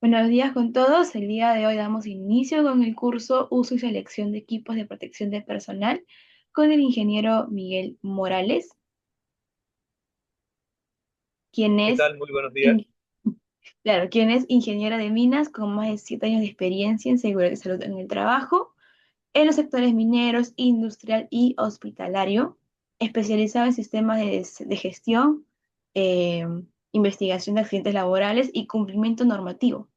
Buenos días con todos. El día de hoy damos inicio con el curso Uso y selección de equipos de protección de personal con el ingeniero Miguel Morales, quien ¿Qué es, tal? Muy buenos días. in- claro, quien es ingeniero de minas con más de 7 años de experiencia en seguridad y salud en el trabajo, en los sectores mineros, industrial y hospitalario, especializado en sistemas de gestión, eh, investigación de accidentes laborales y cumplimiento normativo.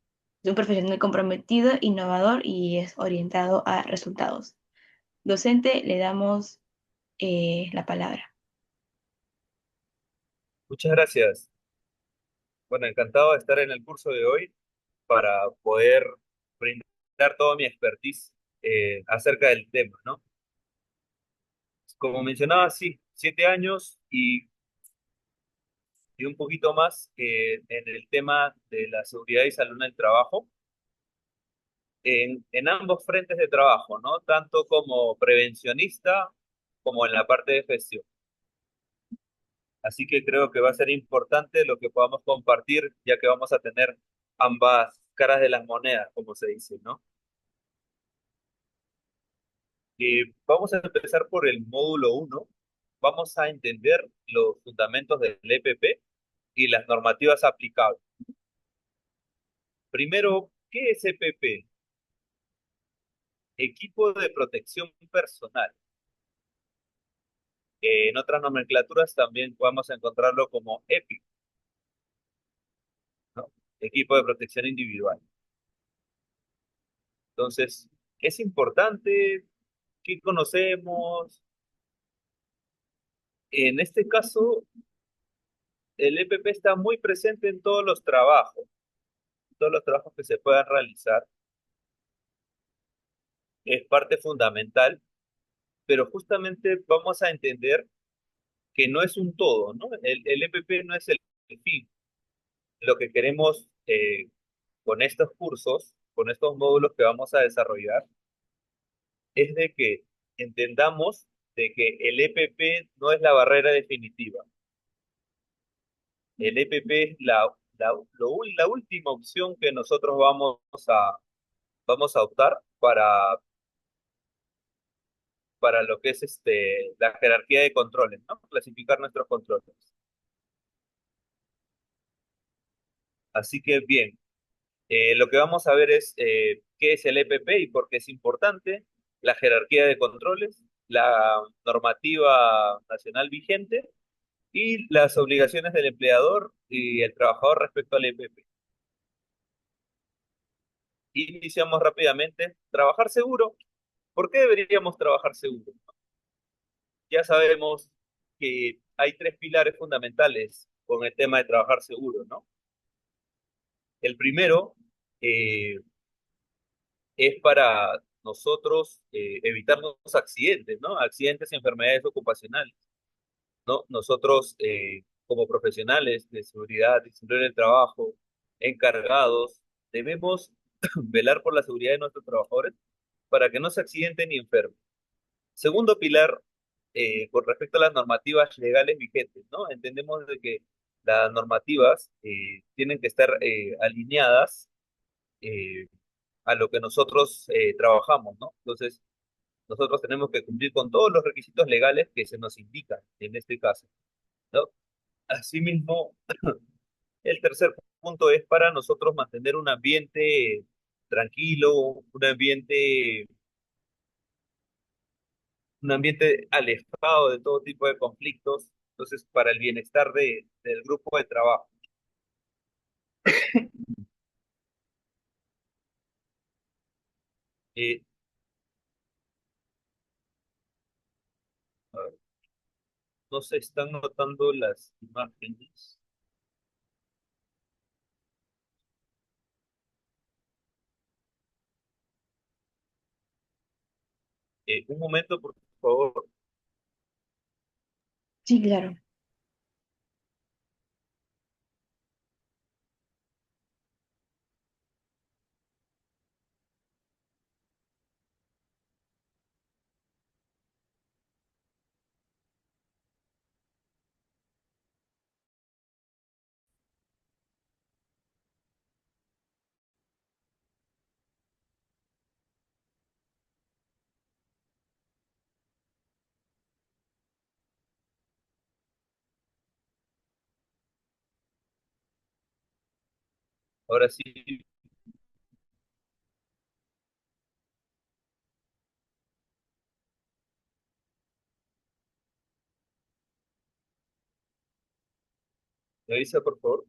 Es un profesional comprometido, innovador y es orientado a resultados. Docente, le damos la palabra. Muchas gracias. Bueno, encantado de estar en el curso de hoy para poder brindar toda mi expertise acerca del tema, ¿no? Como mencionaba, sí, 7 años y un poquito más en el tema de la seguridad y salud en el trabajo, en ambos frentes de trabajo, ¿no? Tanto como prevencionista como en la parte de gestión. Así que creo que va a ser importante lo que podamos compartir, ya que vamos a tener ambas caras de las monedas, como se dice, ¿no? Vamos a empezar por el módulo uno. Vamos a entender los fundamentos del EPP y las normativas aplicables. Primero, ¿qué es EPP? Equipo de protección personal. En otras nomenclaturas también podemos encontrarlo como EPI, ¿no? Equipo de protección individual. Entonces, es importante que conocemos. En este caso, el EPP está muy presente en todos los trabajos que se puedan realizar. Es parte fundamental, pero justamente vamos a entender que no es un todo, ¿no? El EPP no es el fin. Lo que queremos con estos cursos, con estos módulos que vamos a desarrollar, es de que entendamos de que el EPP no es la barrera definitiva. El EPP es la última opción que nosotros vamos a optar para lo que es la jerarquía de controles, ¿no? Clasificar nuestros controles. Así que bien, lo que vamos a ver es qué es el EPP y por qué es importante, la jerarquía de controles, la normativa nacional vigente y las obligaciones del empleador y el trabajador respecto al EPP. Iniciamos rápidamente. Trabajar seguro. ¿Por qué deberíamos trabajar seguro? Ya sabemos que hay tres pilares fundamentales con el tema de trabajar seguro, ¿no? El primero eh, es para nosotros evitar los accidentes, ¿no? Accidentes y enfermedades ocupacionales, ¿no? Nosotros, como profesionales de seguridad y seguridad del trabajo, encargados, debemos velar por la seguridad de nuestros trabajadores para que no se accidenten ni enfermen. Segundo pilar, con respecto a las normativas legales vigentes, ¿no? Entendemos de que las normativas tienen que estar alineadas eh, a lo que nosotros trabajamos, ¿no? Entonces, nosotros tenemos que cumplir con todos los requisitos legales que se nos indican en este caso, ¿no? Asimismo, el tercer punto es para nosotros mantener un ambiente tranquilo, un ambiente alejado de todo tipo de conflictos, entonces para el bienestar del grupo de trabajo. Eh, a ver, no se están notando las imágenes. Un momento, por favor. Sí, claro. Ahora sí, me avisa por favor.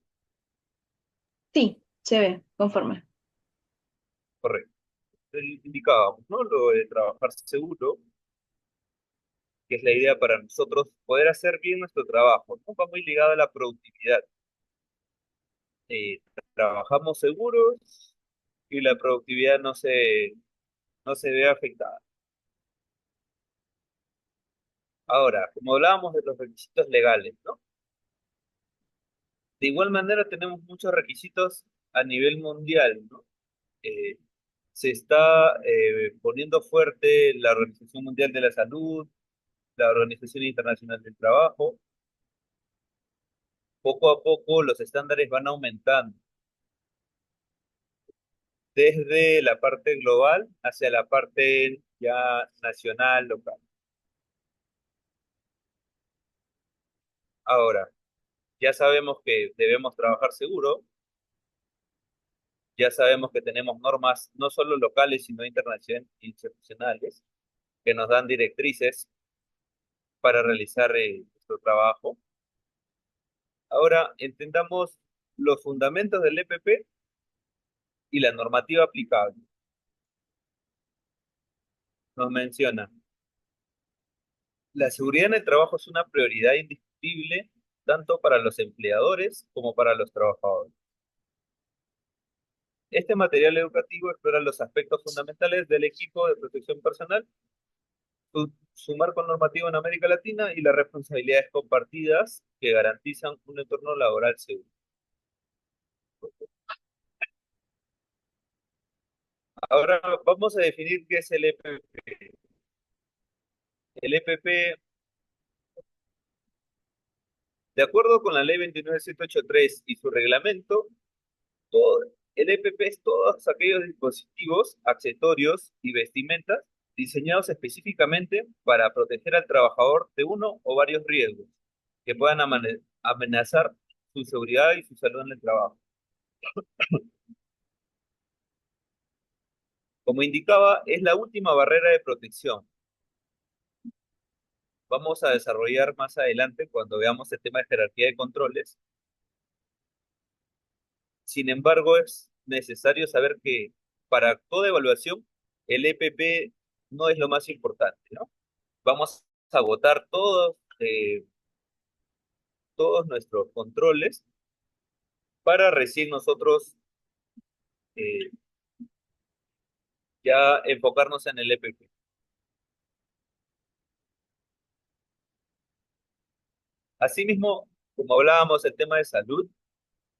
Sí, se ve, conforme. Correcto. Indicábamos, ¿no? Lo de trabajar seguro, que es la idea para nosotros poder hacer bien nuestro trabajo, ¿no? Va muy ligado a la productividad. Eh, Trabajamos seguros y la productividad no se ve afectada. Ahora, como hablábamos de los requisitos legales, ¿no? De igual manera tenemos muchos requisitos a nivel mundial, ¿no? Eh, Se está poniendo fuerte la Organización Mundial de la Salud, la Organización Internacional del Trabajo. Poco a poco los estándares van aumentando, desde la parte global hacia la parte ya nacional, local. Ahora, ya sabemos que debemos trabajar seguro, ya sabemos que tenemos normas no solo locales, sino internacionales, que nos dan directrices para realizar nuestro trabajo. Ahora, entendamos los fundamentos del EPP y la normativa aplicable. Nos menciona, la seguridad en el trabajo es una prioridad indiscutible tanto para los empleadores como para los trabajadores. Este material educativo explora los aspectos fundamentales del equipo de protección personal, su marco normativo en América Latina y las responsabilidades compartidas que garantizan un entorno laboral seguro. Ahora vamos a definir qué es el EPP. El EPP, de acuerdo con la Ley 29783 y su reglamento, todo, el EPP es todos aquellos dispositivos, accesorios y vestimentas diseñados específicamente para proteger al trabajador de uno o varios riesgos que puedan amenazar su seguridad y su salud en el trabajo. Como indicaba, es la última barrera de protección. Vamos a desarrollar más adelante cuando veamos el tema de jerarquía de controles. Sin embargo, es necesario saber que para toda evaluación, el EPP no es lo más importante, ¿no? Vamos a agotar todos nuestros controles para recién nosotros eh, ya enfocarnos en el EPP. Asimismo, como hablábamos del tema de salud,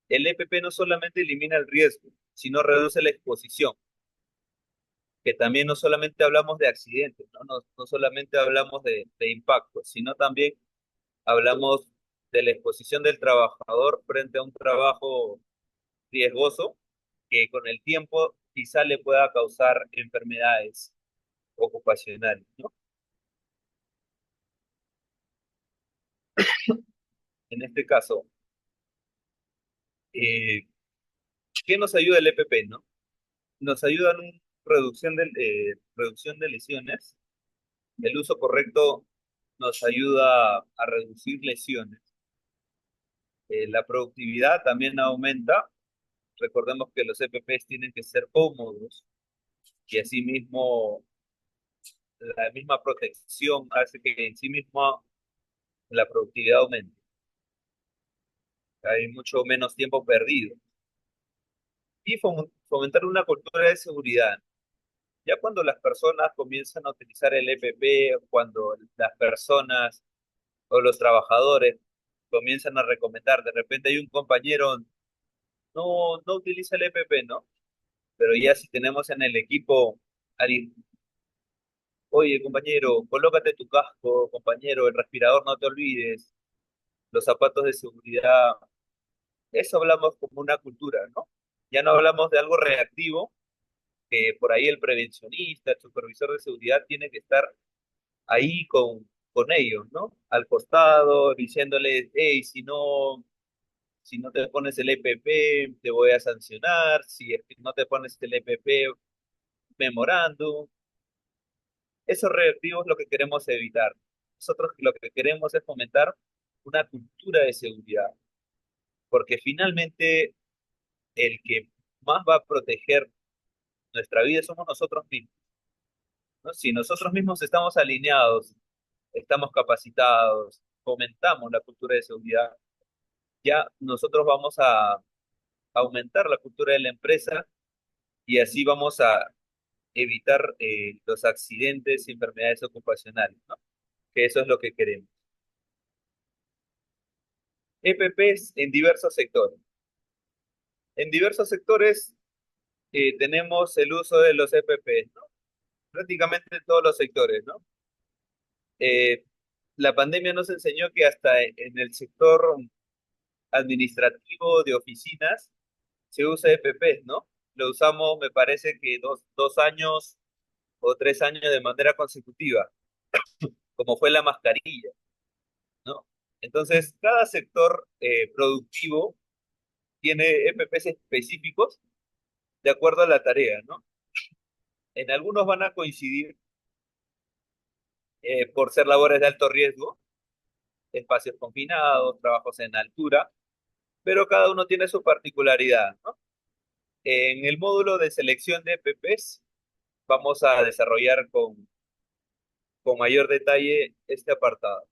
el EPP no solamente elimina el riesgo, sino reduce la exposición, que también no solamente hablamos de accidentes, no solamente hablamos de impactos, sino también hablamos de la exposición del trabajador frente a un trabajo riesgoso que con el tiempo quizá le pueda causar enfermedades ocupacionales, ¿no? En este caso, eh, ¿qué nos ayuda el EPP, no? Nos ayuda en reducción de lesiones. El uso correcto nos ayuda a reducir lesiones. La productividad también aumenta. Recordemos que los EPPs tienen que ser cómodos y asimismo la misma protección hace que en sí mismo la productividad aumente. Hay mucho menos tiempo perdido. Y fomentar una cultura de seguridad. Ya cuando las personas comienzan a utilizar el EPP, cuando las personas o los trabajadores comienzan a recomendar, de repente hay un compañero, no utiliza el EPP, ¿no? Pero ya si tenemos en el equipo alguien, oye compañero, colócate tu casco, compañero, el respirador no te olvides, los zapatos de seguridad, eso hablamos como una cultura, ¿no? Ya no hablamos de algo reactivo, que por ahí el prevencionista, el supervisor de seguridad tiene que estar ahí con ellos, ¿no? Al costado, diciéndoles, hey, si no si no te pones el EPP, te voy a sancionar, si es que no te pones el EPP, memorándum. Esos reactivos lo que queremos evitar. Nosotros lo que queremos es fomentar una cultura de seguridad, porque finalmente el que más va a proteger nuestra vida somos nosotros mismos, ¿no? Si nosotros mismos estamos alineados, estamos capacitados, fomentamos la cultura de seguridad, ya nosotros vamos a aumentar la cultura de la empresa y así vamos a evitar los accidentes y enfermedades ocupacionales, ¿no? Que eso es lo que queremos. EPPs en diversos sectores. En diversos sectores tenemos el uso de los EPPs, ¿no? Prácticamente en todos los sectores, ¿no? Eh, la pandemia nos enseñó que hasta en el sector administrativo de oficinas se usa EPPs, ¿no? Lo usamos, me parece que 2 años o 3 años de manera consecutiva, como fue la mascarilla, ¿no? Entonces, cada sector productivo tiene EPPs específicos de acuerdo a la tarea, ¿no? En algunos van a coincidir por ser labores de alto riesgo, espacios confinados, trabajos en altura, pero cada uno tiene su particularidad, ¿no? En el módulo de selección de EPPs vamos a desarrollar con mayor detalle este apartado.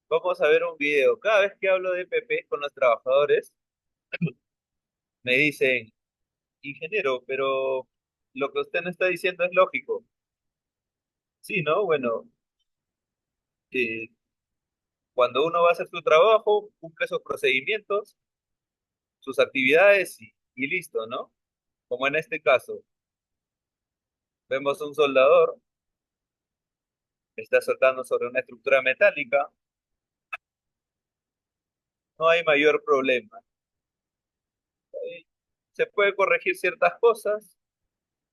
Vamos a ver un video. Cada vez que hablo de EPPs con los trabajadores, me dicen, ingeniero, pero lo que usted no está diciendo es lógico. Sí, ¿no? Bueno, eh, cuando uno va a hacer su trabajo, cumple sus procedimientos, sus actividades y listo, ¿no? Como en este caso, vemos un soldador que está soldando sobre una estructura metálica, no hay mayor problema. Se puede corregir ciertas cosas,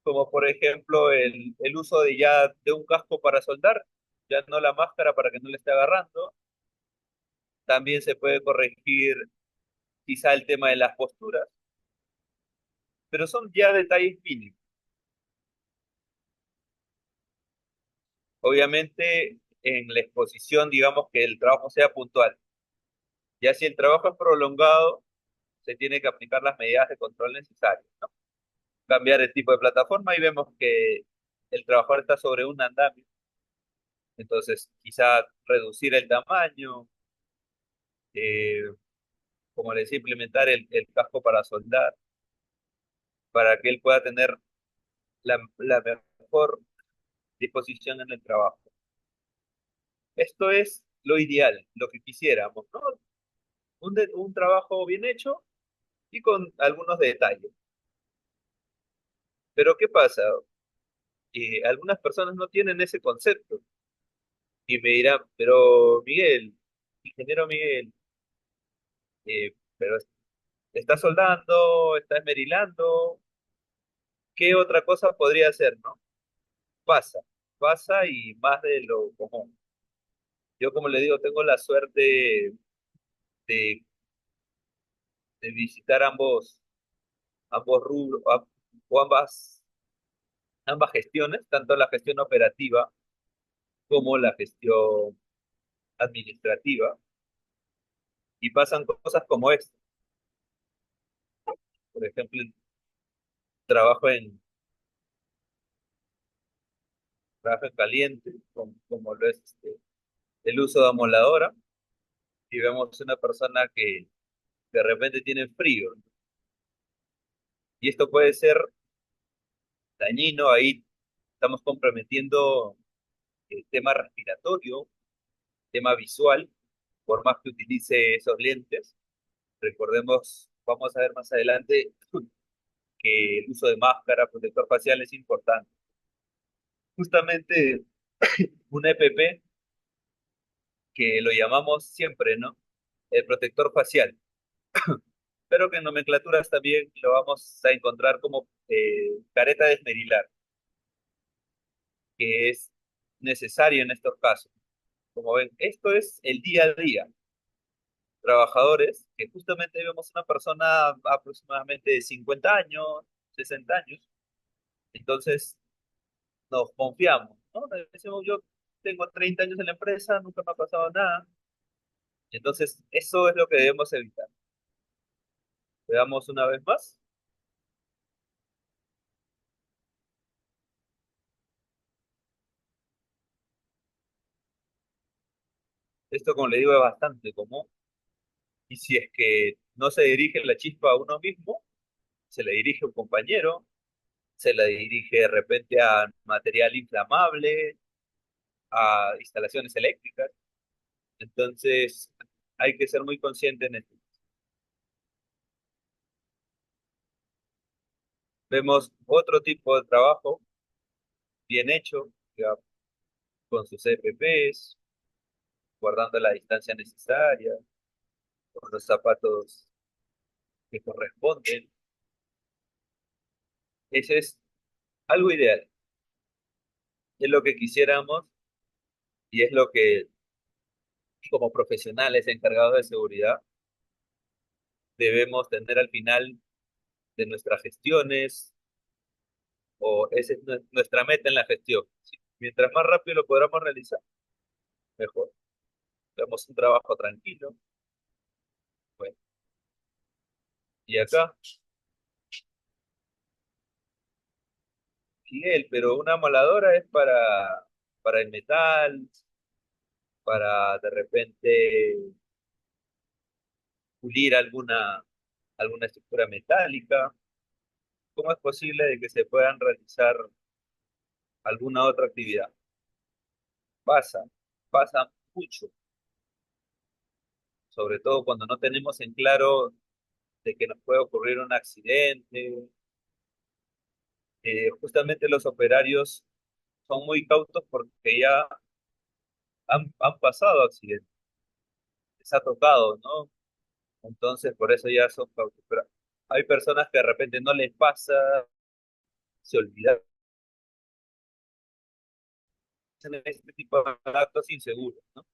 como por ejemplo el uso de un casco para soldar, ya no la máscara para que no le esté agarrando. También se puede corregir quizá el tema de las posturas, pero son ya detalles mínimos. Obviamente en la exposición, digamos que el trabajo sea puntual. Ya si el trabajo es prolongado, se tiene que aplicar las medidas de control necesarias, ¿no? Cambiar el tipo de plataforma y vemos que el trabajador está sobre un andamio, entonces quizá reducir el tamaño, eh, como les decía, implementar el casco para soldar, para que él pueda tener la mejor disposición en el trabajo. Esto es lo ideal, lo que quisiéramos, ¿no? Un trabajo bien hecho y con algunos detalles. Pero ¿qué pasa? Algunas personas no tienen ese concepto y me dirán, pero Miguel, ingeniero Miguel, pero está soldando, está esmerilando, ¿qué otra cosa podría hacer, no? Pasa, pasa y más de lo común. Yo, como le digo, tengo la suerte de, de visitar ambos rubros, o ambas gestiones, tanto la gestión operativa como la gestión administrativa, y pasan cosas como esta. Por ejemplo, trabajo en, trabajo en caliente, como lo es el uso de amoladora, y vemos una persona que de repente tiene frío, y esto puede ser dañino, ahí estamos comprometiendo el tema respiratorio, tema visual, por más que utilice esos lentes. Recordemos, vamos a ver más adelante que el uso de máscara, protector facial es importante. Justamente un EPP que lo llamamos siempre, ¿no? El protector facial, pero que en nomenclaturas también lo vamos a encontrar como careta desmerilar, que es necesario en estos casos. Como ven, esto es el día a día. trabajadores, que justamente vemos una persona aproximadamente de 50 años, 60 años, entonces nos confiamos, ¿no? Decimos, yo tengo 30 años en la empresa, nunca me ha pasado nada, entonces eso es lo que debemos evitar. Veamos una vez más. Esto, como le digo, es bastante común, y si es que no se dirige la chispa a uno mismo, se le dirige a un compañero, se le dirige de repente a material inflamable, a instalaciones eléctricas. Entonces, hay que ser muy consciente en esto. Vemos otro tipo de trabajo bien hecho, ya, con sus EPPs, guardando la distancia necesaria, con los zapatos que corresponden. Ese es algo ideal. Es lo que quisiéramos y es lo que, como profesionales encargados de seguridad, debemos tener al final de nuestras gestiones, o esa es nuestra meta en la gestión. Sí. Mientras más rápido lo podamos realizar, mejor. Tenemos un trabajo tranquilo. Bueno, y acá, Miguel, pero una moladora es para el metal, para de repente pulir alguna estructura metálica. ¿Cómo es posible de que se puedan realizar alguna otra actividad? Pasa, pasa mucho, sobre todo cuando no tenemos en claro de que nos puede ocurrir un accidente. Justamente los operarios son muy cautos porque ya han pasado accidentes, les ha tocado, ¿no? Entonces por eso ya son cautos. Pero hay personas que de repente no les pasa, se olvidan de este tipo de actos inseguros, ¿no?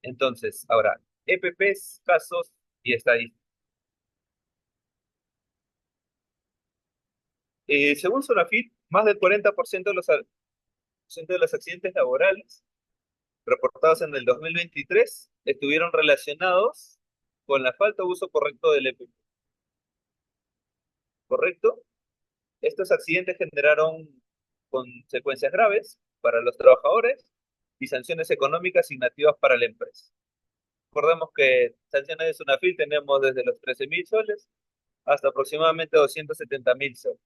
Entonces, ahora, EPPs, casos y estadísticas. Según Sonafit, más del 40% de los accidentes laborales reportados en el 2023 estuvieron relacionados con la falta de uso correcto del EPP. ¿Correcto? Estos accidentes generaron consecuencias graves para los trabajadores y sanciones económicas significativas para la empresa. Recordemos que sanciones de Sunafil tenemos desde los 13.000 soles hasta aproximadamente 270.000 soles.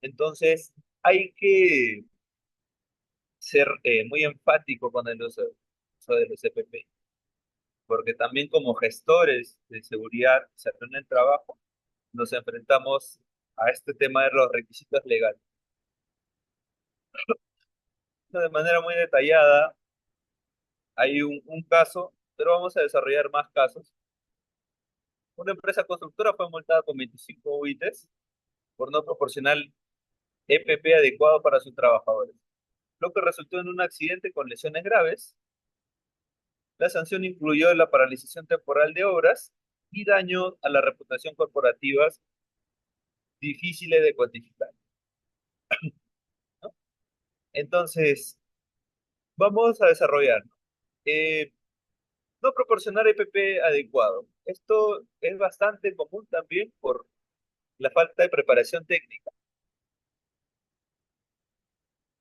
Entonces, hay que ser muy enfático con el uso de los EPP, porque también como gestores de seguridad en el trabajo, nos enfrentamos a este tema de los requisitos legales. De manera muy detallada, hay un caso, pero vamos a desarrollar más casos. Una empresa constructora fue multada con 25 UITs por no proporcionar EPP adecuado para sus trabajadores, lo que resultó en un accidente con lesiones graves. La sanción incluyó la paralización temporal de obras y daño a la reputación corporativa difíciles de cuantificar, ¿no? Entonces, vamos a desarrollar. Eh, no proporcionar EPP adecuado. Esto es bastante común también por la falta de preparación técnica.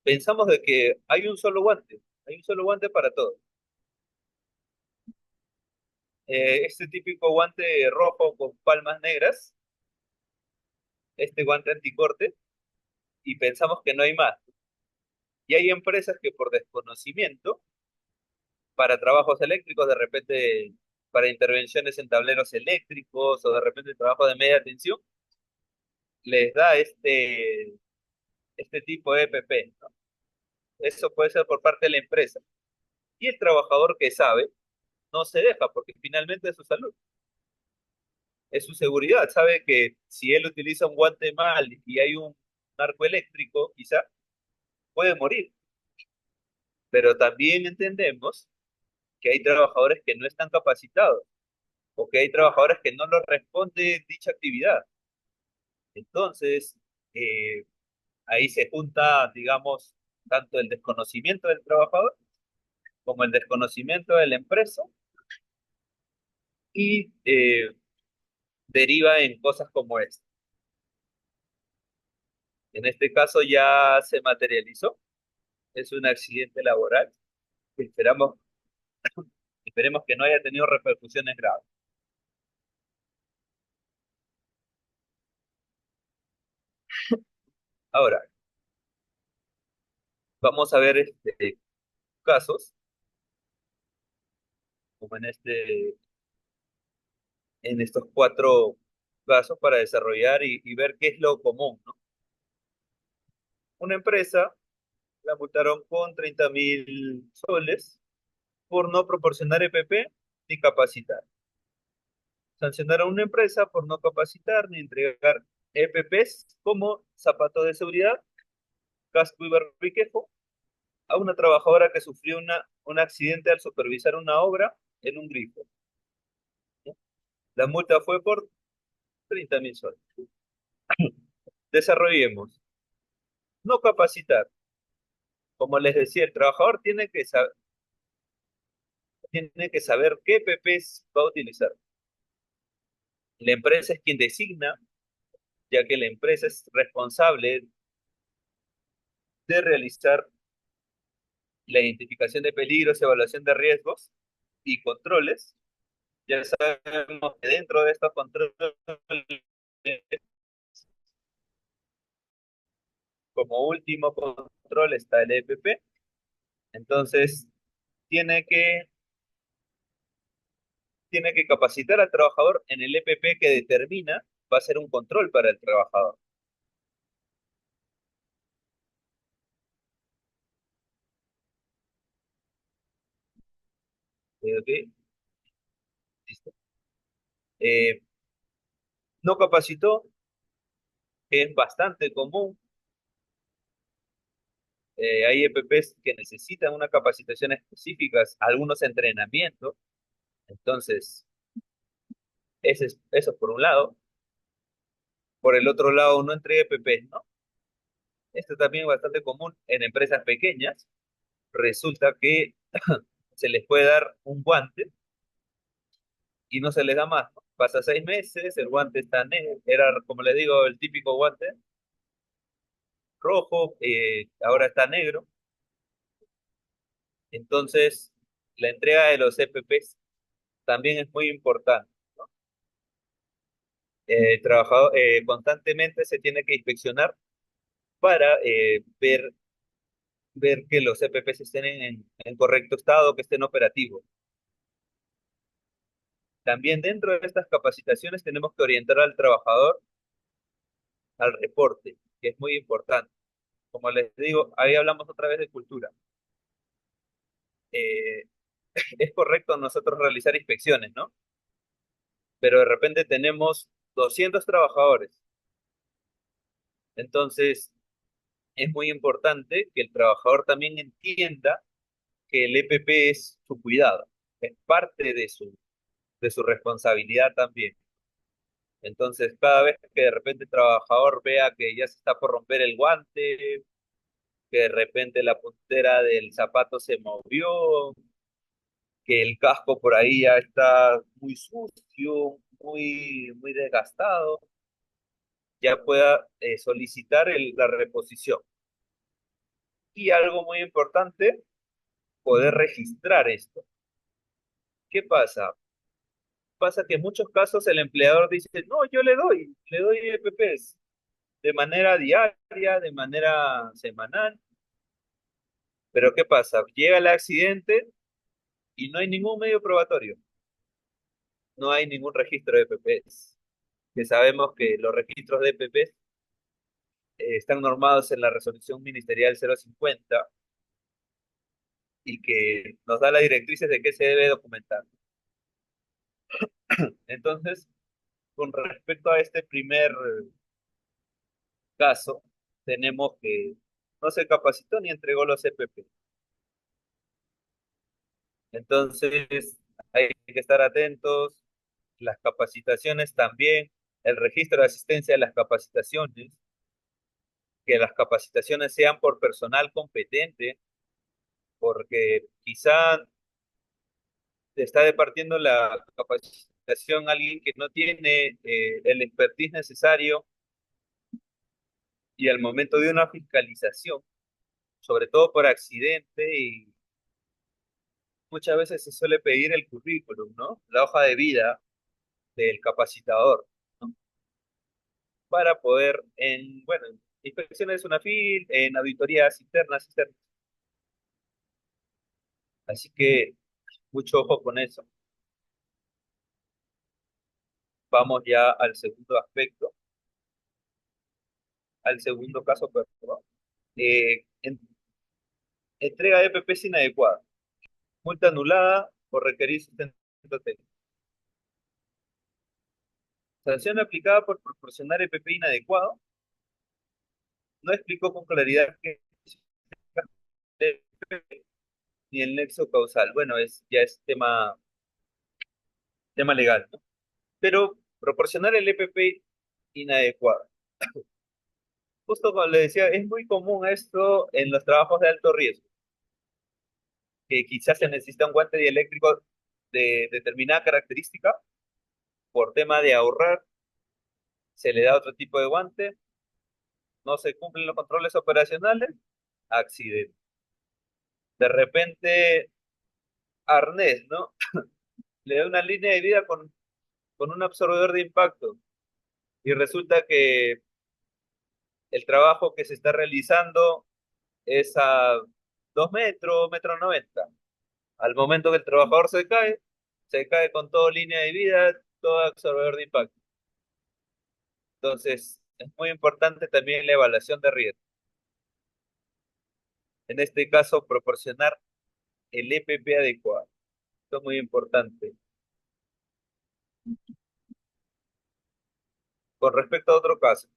Pensamos de que hay un solo guante para todo. Este típico guante rojo con palmas negras, este guante anticorte, y pensamos que no hay más. Y hay empresas que por desconocimiento, para trabajos eléctricos, de repente para intervenciones en tableros eléctricos o de repente trabajo de media tensión, les da este tipo de EPP, ¿no? Eso puede ser por parte de la empresa. Y el trabajador que sabe, no se deja, porque finalmente es su salud, es su seguridad. Sabe que si él utiliza un guante mal y hay un arco eléctrico, quizá, puede morir, pero también entendemos que hay trabajadores que no están capacitados o que hay trabajadores que no les responde dicha actividad. Entonces, eh, ahí se junta, digamos, tanto el desconocimiento del trabajador como el desconocimiento de la empresa y deriva en cosas como esta. En este caso ya se materializó, es un accidente laboral que esperemos que no haya tenido repercusiones graves. Ahora, vamos a ver casos, como en estos cuatro casos para desarrollar y ver qué es lo común, ¿no? Una empresa la multaron con 30.000 soles por no proporcionar EPP ni capacitar. Sancionaron a una empresa por no capacitar ni entregar EPPs como zapatos de seguridad, casco y barbiquejo a una trabajadora que sufrió un accidente al supervisar una obra en un grifo, ¿no? La multa fue por 30.000 soles. Desarrollemos. No capacitar. Como les decía, el trabajador tiene que saber qué EPPs va a utilizar. La empresa es quien designa, ya que la empresa es responsable de realizar la identificación de peligros, evaluación de riesgos y controles. Ya sabemos que dentro de estos controles, como último control está el EPP. Entonces, tiene que, tiene que capacitar al trabajador en el EPP que determina, va a ser un control para el trabajador. ¿Ok? Listo. Eh, no capacitó, que es bastante común. Hay EPPs que necesitan una capacitación específica, algunos entrenamientos. Entonces, eso por un lado. Por el otro lado, no entrega EPPs, ¿no? Esto también es bastante común en empresas pequeñas. Resulta que se les puede dar un guante y no se les da más, ¿no? Pasa 6 meses, el guante está negro, era como les digo, el típico guante rojo, ahora está negro. Entonces, la entrega de los EPPs también es muy importante. Constantemente se tiene que inspeccionar para ver que los EPPs estén en correcto estado, que estén operativos. También dentro de estas capacitaciones tenemos que orientar al trabajador al reporte, que es muy importante. Como les digo, ahí hablamos otra vez de cultura. Eh, es correcto nosotros realizar inspecciones, ¿no? Pero de repente tenemos 200 trabajadores. Entonces, es muy importante que el trabajador también entienda que el EPP es su cuidado, es parte de su responsabilidad también. Entonces, cada vez que de repente el trabajador vea que ya se está por romper el guante, que de repente la puntera del zapato se movió, que el casco por ahí ya está muy sucio, muy desgastado, ya pueda solicitar la reposición. Y algo muy importante, poder registrar esto. ¿Qué pasa? Pasa que en muchos casos el empleador dice, no, yo le doy EPPs de manera diaria, de manera semanal, pero ¿qué pasa? Llega el accidente y no hay ningún medio probatorio, no hay ningún registro de EPPs, que sabemos que los registros de EPPs están normados en la resolución ministerial 050 y que nos da las directrices de qué se debe documentar. Entonces, con respecto a este primer caso, tenemos que no se capacitó ni entregó los EPP. Entonces, hay que estar atentos, las capacitaciones también, el registro de asistencia de las capacitaciones, que las capacitaciones sean por personal competente, porque quizá te está departiendo la capacitación alguien que no tiene el expertise necesario y al momento de una fiscalización, sobre todo por accidente, y muchas veces se suele pedir el currículum, ¿no? La hoja de vida del capacitador, ¿no? Para poder, en, bueno, en inspecciones de SUNAFIL, en auditorías internas, externas. Así que mucho ojo con eso. Vamos ya al segundo aspecto, al segundo caso, perdón. Entrega de EPPs inadecuada, multa anulada por requerir sustento técnico. Sanción aplicada por proporcionar EPP inadecuado. No explicó con claridad qué es EPP ni el nexo causal. Bueno, ya es tema legal, ¿no? Pero proporcionar el EPP inadecuado. Justo como le decía, es muy común esto en los trabajos de alto riesgo, que quizás se necesita un guante dieléctrico de determinada característica, por tema de ahorrar, se le da otro tipo de guante, no se cumplen los controles operacionales, accidente. De repente, arnés, ¿no? Le da una línea de vida con un absorbedor de impacto y resulta que el trabajo que se está realizando es a 2 metros, 1,90 m. Al momento que el trabajador se cae con toda línea de vida, todo absorbedor de impacto. Entonces, es muy importante también la evaluación de riesgo. En este caso, proporcionar el EPP adecuado. Esto es muy importante. Con respecto a otro caso,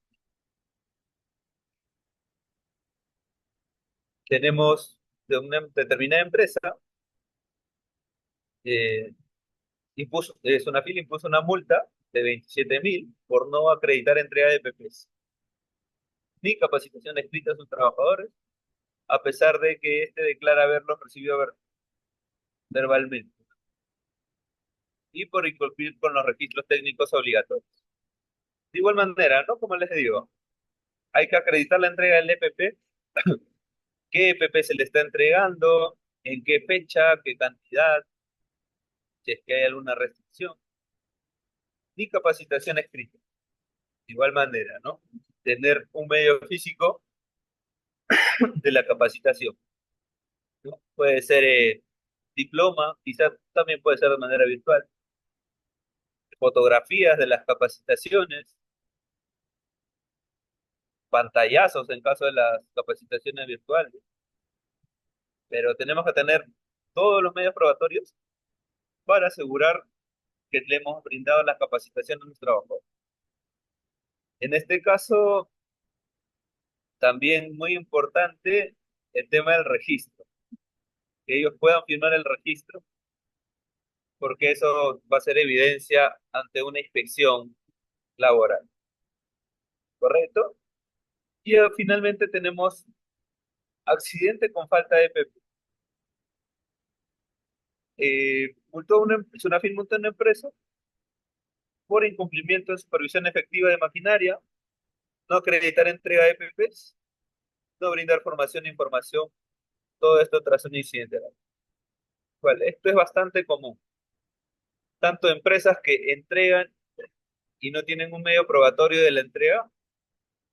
tenemos de una determinada empresa, eh, Sunafil impuso una multa de 27.000 por no acreditar entrega de EPPs, ni capacitación escrita a sus trabajadores, a pesar de que éste declara haberlos recibido verbalmente, y por incumplir con los registros técnicos obligatorios. De igual manera, ¿no? Como les digo, hay que acreditar la entrega del EPP, qué EPP se le está entregando, en qué fecha, qué cantidad, si es que hay alguna restricción, ni capacitación escrita. De igual manera, ¿no? Tener un medio físico de la capacitación, ¿no? Puede ser diploma, quizás también puede ser de manera virtual, fotografías de las capacitaciones, pantallazos en caso de las capacitaciones virtuales, pero tenemos que tener todos los medios probatorios para asegurar que le hemos brindado la capacitación a nuestro trabajo. En este caso, también muy importante el tema del registro, que ellos puedan firmar el registro, porque eso va a ser evidencia ante una inspección laboral, ¿correcto? Y finalmente tenemos accidente con falta de PP. Sunafin multó a una empresa por incumplimiento de supervisión efectiva de maquinaria, no acreditar entrega de EPPs, no brindar formación e información, todo esto tras un incidente. Bueno, esto es bastante común, tanto empresas que entregan y no tienen un medio probatorio de la entrega,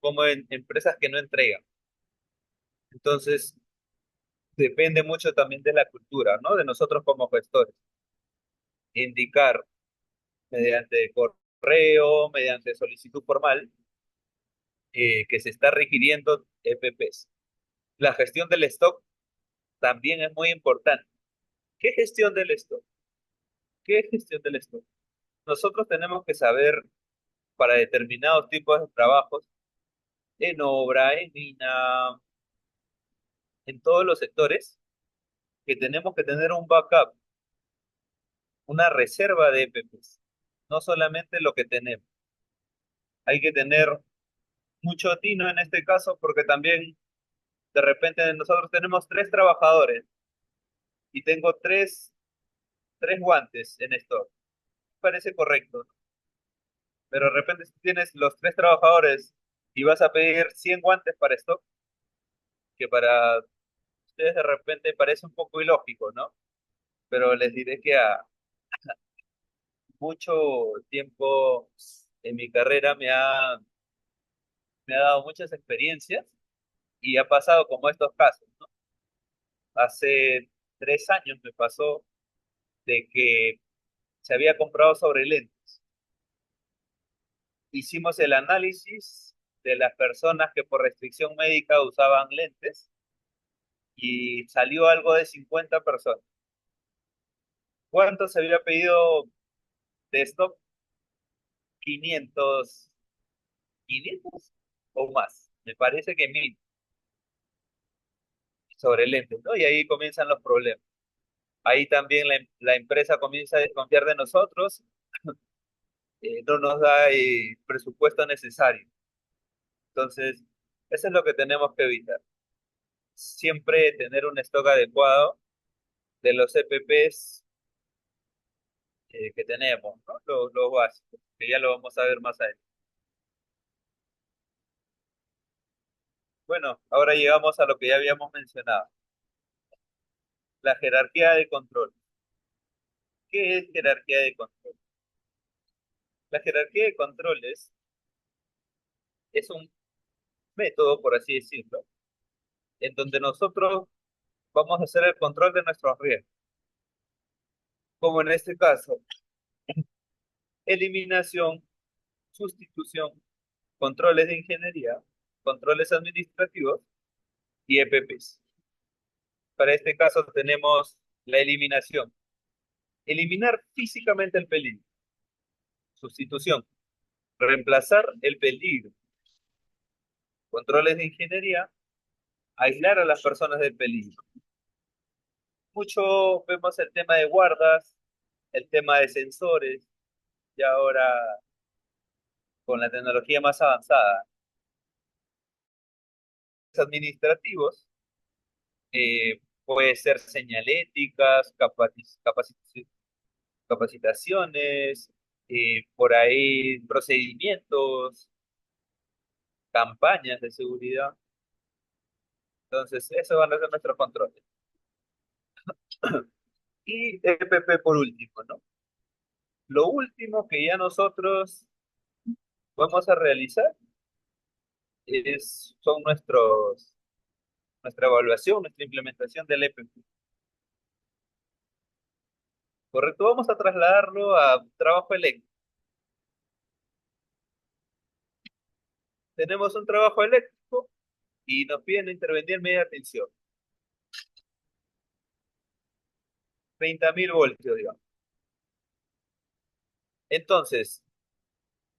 como en empresas que no entregan. Entonces, depende mucho también de la cultura, ¿no? De nosotros como gestores. Indicar mediante correo, mediante solicitud formal, que se está requiriendo EPPs. La gestión del stock también es muy importante. ¿Qué gestión del stock? ¿Qué es gestión del stock? Nosotros tenemos que saber para determinados tipos de trabajos, en obra, en mina, en todos los sectores que tenemos que tener un backup, una reserva de EPPs, no solamente lo que tenemos. Hay que tener mucho tino en este caso porque también de repente nosotros tenemos tres trabajadores y tengo tres guantes en stock. Parece correcto, ¿no? Pero de repente si tienes los tres trabajadores y vas a pedir 100 guantes para stock, que para ustedes de repente parece un poco ilógico, ¿no? Pero les diré que a mucho tiempo en mi carrera me ha dado muchas experiencias y ha pasado como estos casos, ¿no? Hace 3 años me pasó de que se había comprado sobre lentes. Hicimos el análisis de las personas que por restricción médica usaban lentes y salió algo de 50 personas. ¿Cuánto se había pedido de stock? 500, 500 o más. Me parece que 1000 sobre lentes, ¿no? Y ahí comienzan los problemas. Ahí también la empresa comienza a desconfiar de nosotros, no nos da presupuesto necesario. Entonces, eso es lo que tenemos que evitar. Siempre tener un stock adecuado de los EPPs que tenemos, ¿no? Los básicos, que ya lo vamos a ver más adelante. Bueno, ahora llegamos a lo que ya habíamos mencionado, la jerarquía de control. ¿Qué es jerarquía de control? La jerarquía de controles es un método, por así decirlo, en donde nosotros vamos a hacer el control de nuestros riesgos, como en este caso, eliminación, sustitución, controles de ingeniería, controles administrativos y EPPs. Para este caso tenemos la eliminación. Eliminar físicamente el peligro. Sustitución. Reemplazar el peligro. Controles de ingeniería. Aislar a las personas del peligro. Mucho vemos el tema de guardas, el tema de sensores, y ahora con la tecnología más avanzada, administrativos, puede ser señaléticas, capacitaciones, por ahí procedimientos, campañas de seguridad. Entonces, eso van a ser nuestros controles. Y EPP por último, ¿no? Lo último que ya nosotros vamos a realizar son nuestra evaluación, nuestra implementación del EPP. Correcto, vamos a trasladarlo a trabajo eléctrico. Tenemos un trabajo eléctrico y nos piden intervenir media tensión, 30.000 voltios, digamos. Entonces,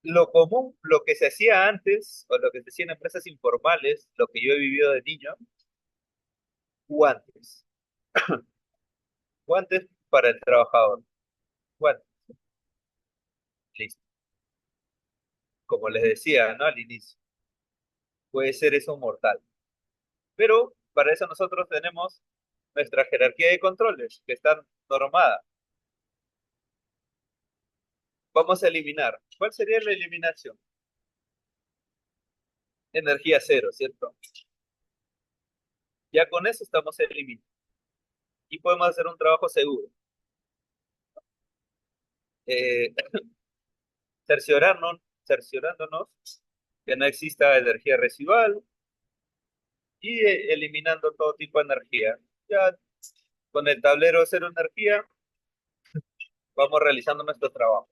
lo común, lo que se hacía antes, o lo que se hacía en empresas informales, lo que yo he vivido de niño, guantes. Guantes para el trabajador. Guantes, listo. Como les decía, ¿no? Al inicio, puede ser eso mortal. Pero para eso nosotros tenemos nuestra jerarquía de controles, que está normada. Vamos a eliminar. ¿Cuál sería la eliminación? Energía cero, ¿cierto? Ya con eso estamos eliminando. Y podemos hacer un trabajo seguro. Eh, cerciorándonos que no exista energía residual y eliminando todo tipo de energía. Ya con el tablero cero energía vamos realizando nuestro trabajo.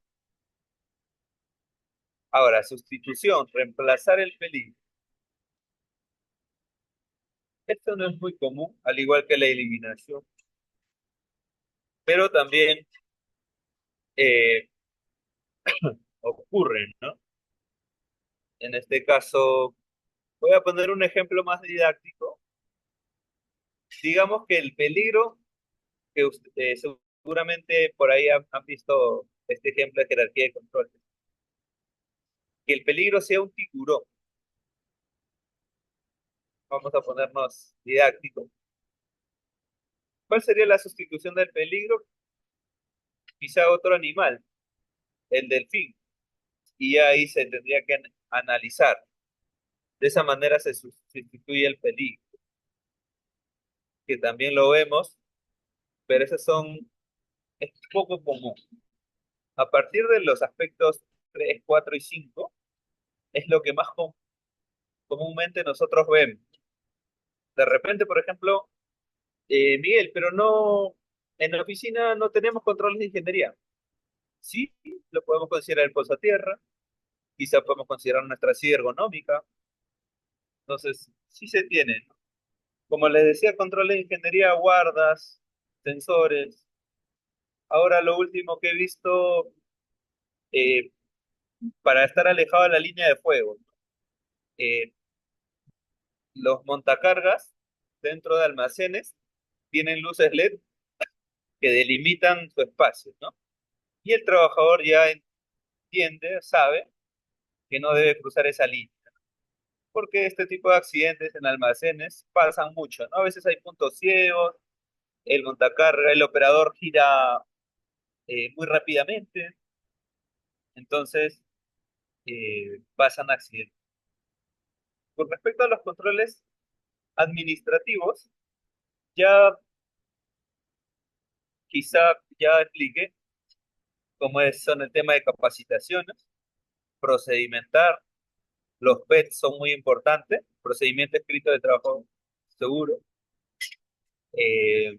Ahora, sustitución, reemplazar el peligro. Esto no es muy común, al igual que la eliminación, pero también eh, ocurren, ¿no? En este caso, voy a poner un ejemplo más didáctico. digamos que el peligro que seguramente por ahí han visto este ejemplo de jerarquía de control, que el peligro sea un tiburón. Vamos a ponernos didácticos. ¿Cuál sería la sustitución del peligro? Quizá otro animal, el delfín. Y ya ahí se tendría que analizar. De esa manera se sustituye el peligro, que también lo vemos, pero esos son, es poco común. A partir de los aspectos 3, 4 y 5 es lo que más comúnmente nosotros vemos. De repente, por ejemplo, Miguel, pero no, en la oficina no tenemos controles de ingeniería. Sí, lo podemos considerar el pozo a tierra, quizá podemos considerar nuestra silla ergonómica. Entonces, sí se tiene, ¿no? Como les decía, controles de ingeniería, guardas, sensores. Ahora lo último que he visto, eh, para estar alejado de la línea de fuego, ¿no? Eh, los montacargas dentro de almacenes tienen luces LED que delimitan su espacio, ¿no? Y el trabajador ya entiende, sabe que no debe cruzar esa línea, porque este tipo de accidentes en almacenes pasan mucho, ¿no? A veces hay puntos ciegos, el montacarga, el operador gira muy rápidamente, entonces pasan accidentes. Con respecto a los controles administrativos, ya quizá ya expliqué son el tema de capacitaciones, procedimentar, los PET son muy importantes, procedimiento escrito de trabajo seguro, eh,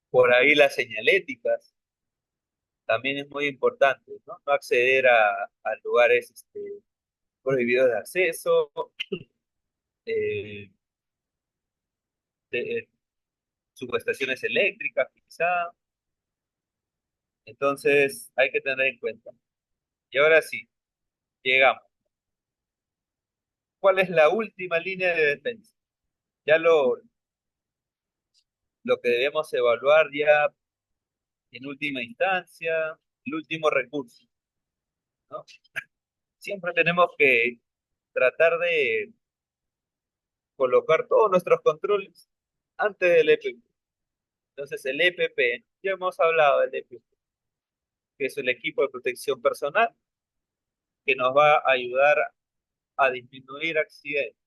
por ahí las señaléticas también es muy importante, ¿no? No acceder a lugares prohibidos de acceso, eh, de, subestaciones eléctricas quizá, entonces hay que tener en cuenta. Y ahora sí, llegamos. ¿Cuál es la última línea de defensa? Ya lo que debemos evaluar ya en última instancia, el último recurso, ¿no? Siempre tenemos que tratar de colocar todos nuestros controles antes del EPP. Entonces, el EPP, ya hemos hablado del EPP, que es el equipo de protección personal, que nos va a ayudar a disminuir accidentes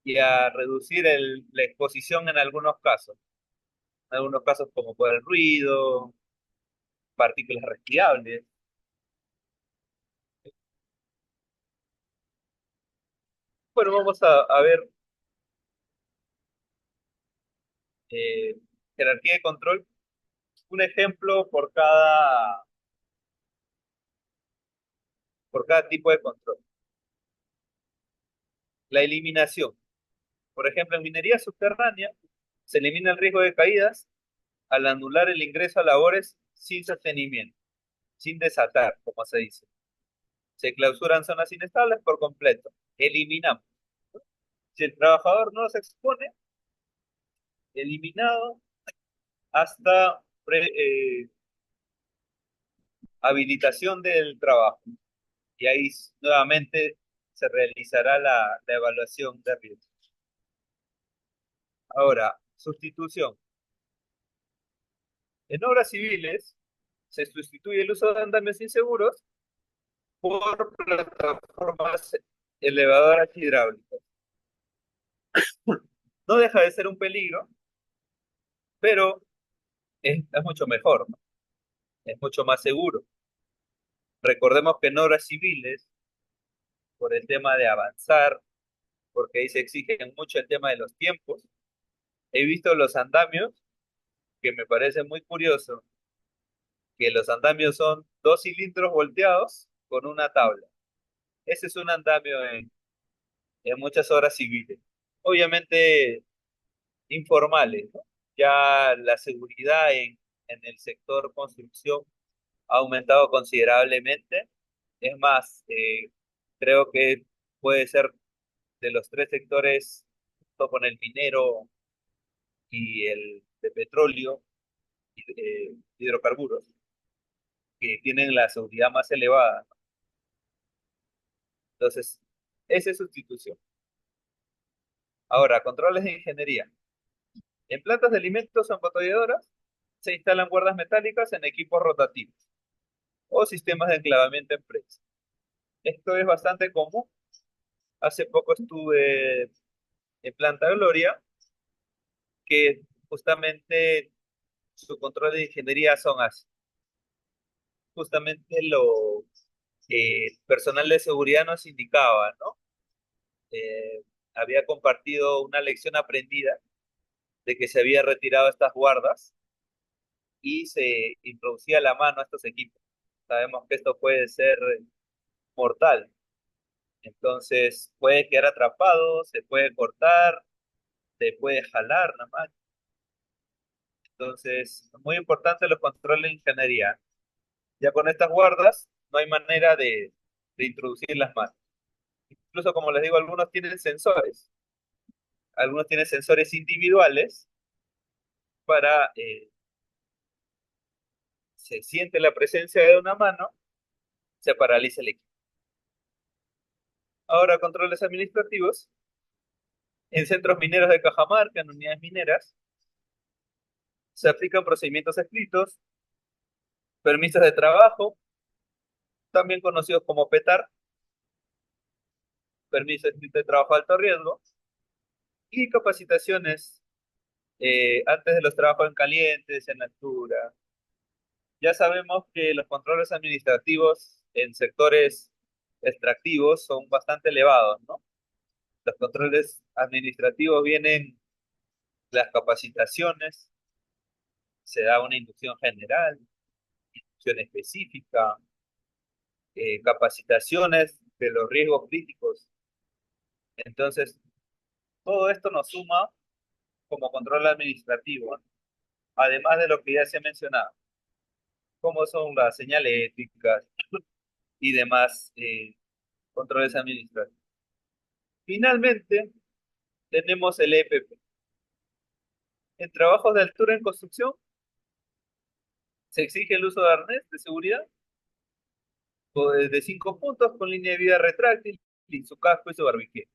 y a reducir la exposición en algunos casos como por el ruido, partículas respirables. Bueno, vamos a ver eh, jerarquía de control, un ejemplo por cada tipo de control. La eliminación. Por ejemplo, en minería subterránea se elimina el riesgo de caídas al anular el ingreso a labores sin sostenimiento, sin desatar, como se dice. Se clausuran zonas inestables por completo. Eliminamos. Si el trabajador no se expone, eliminado hasta habilitación del trabajo. Y ahí nuevamente se realizará la evaluación de riesgo. Ahora, sustitución. En obras civiles se sustituye el uso de andamios inseguros por plataformas elevadoras hidráulicas. No deja de ser un peligro, pero es mucho mejor, ¿no? Es mucho más seguro. Recordemos que en obras civiles, por el tema de avanzar, porque ahí se exige mucho el tema de los tiempos, he visto los andamios que me parece muy curioso, que los andamios son dos cilindros volteados con una tabla. Ese es un andamio en muchas obras civiles. Obviamente informales, ¿no? Ya la seguridad en el sector construcción ha aumentado considerablemente. Es más, creo que puede ser de los tres sectores junto con el minero y el de petróleo y hidrocarburos, que tienen la seguridad más elevada. Entonces, esa es sustitución. Ahora, controles de ingeniería. En plantas de alimentos o embotelladoras se instalan guardas metálicas en equipos rotativos o sistemas de enclavamiento en prensa. Esto es bastante común. Hace poco estuve en Planta Gloria, que justamente su control de ingeniería son así. Justamente lo que el personal de seguridad nos indicaba, ¿no? Había compartido una lección aprendida de que se había retirado estas guardas y se introducía la mano a estos equipos. Sabemos que esto puede ser mortal, entonces puede quedar atrapado, se puede cortar, se puede jalar nada más. Entonces, muy importante los controles de ingeniería. Ya con estas guardas no hay manera de introducir las manos. Incluso, como les digo, algunos tienen sensores individuales para, se siente la presencia de una mano, se paraliza el equipo. Ahora, controles administrativos. En centros mineros de Cajamarca, en unidades mineras, se aplican procedimientos escritos, permisos de trabajo, también conocidos como PETAR, permiso escrito de trabajo de alto riesgo, y capacitaciones antes de los trabajos en calientes, en altura. Ya sabemos que los controles administrativos en sectores extractivos son bastante elevados, ¿no? Los controles administrativos vienen las capacitaciones, se da una inducción general, inducción específica, capacitaciones de los riesgos críticos. Entonces, todo esto nos suma como control administrativo, ¿no? Además de lo que ya se ha mencionado, como son las señaléticas y demás controles administrativos. Finalmente, tenemos el EPP. En trabajos de altura en construcción, se exige el uso de arnés de seguridad de 5 puntos con línea de vida retráctil y su casco y su barbique.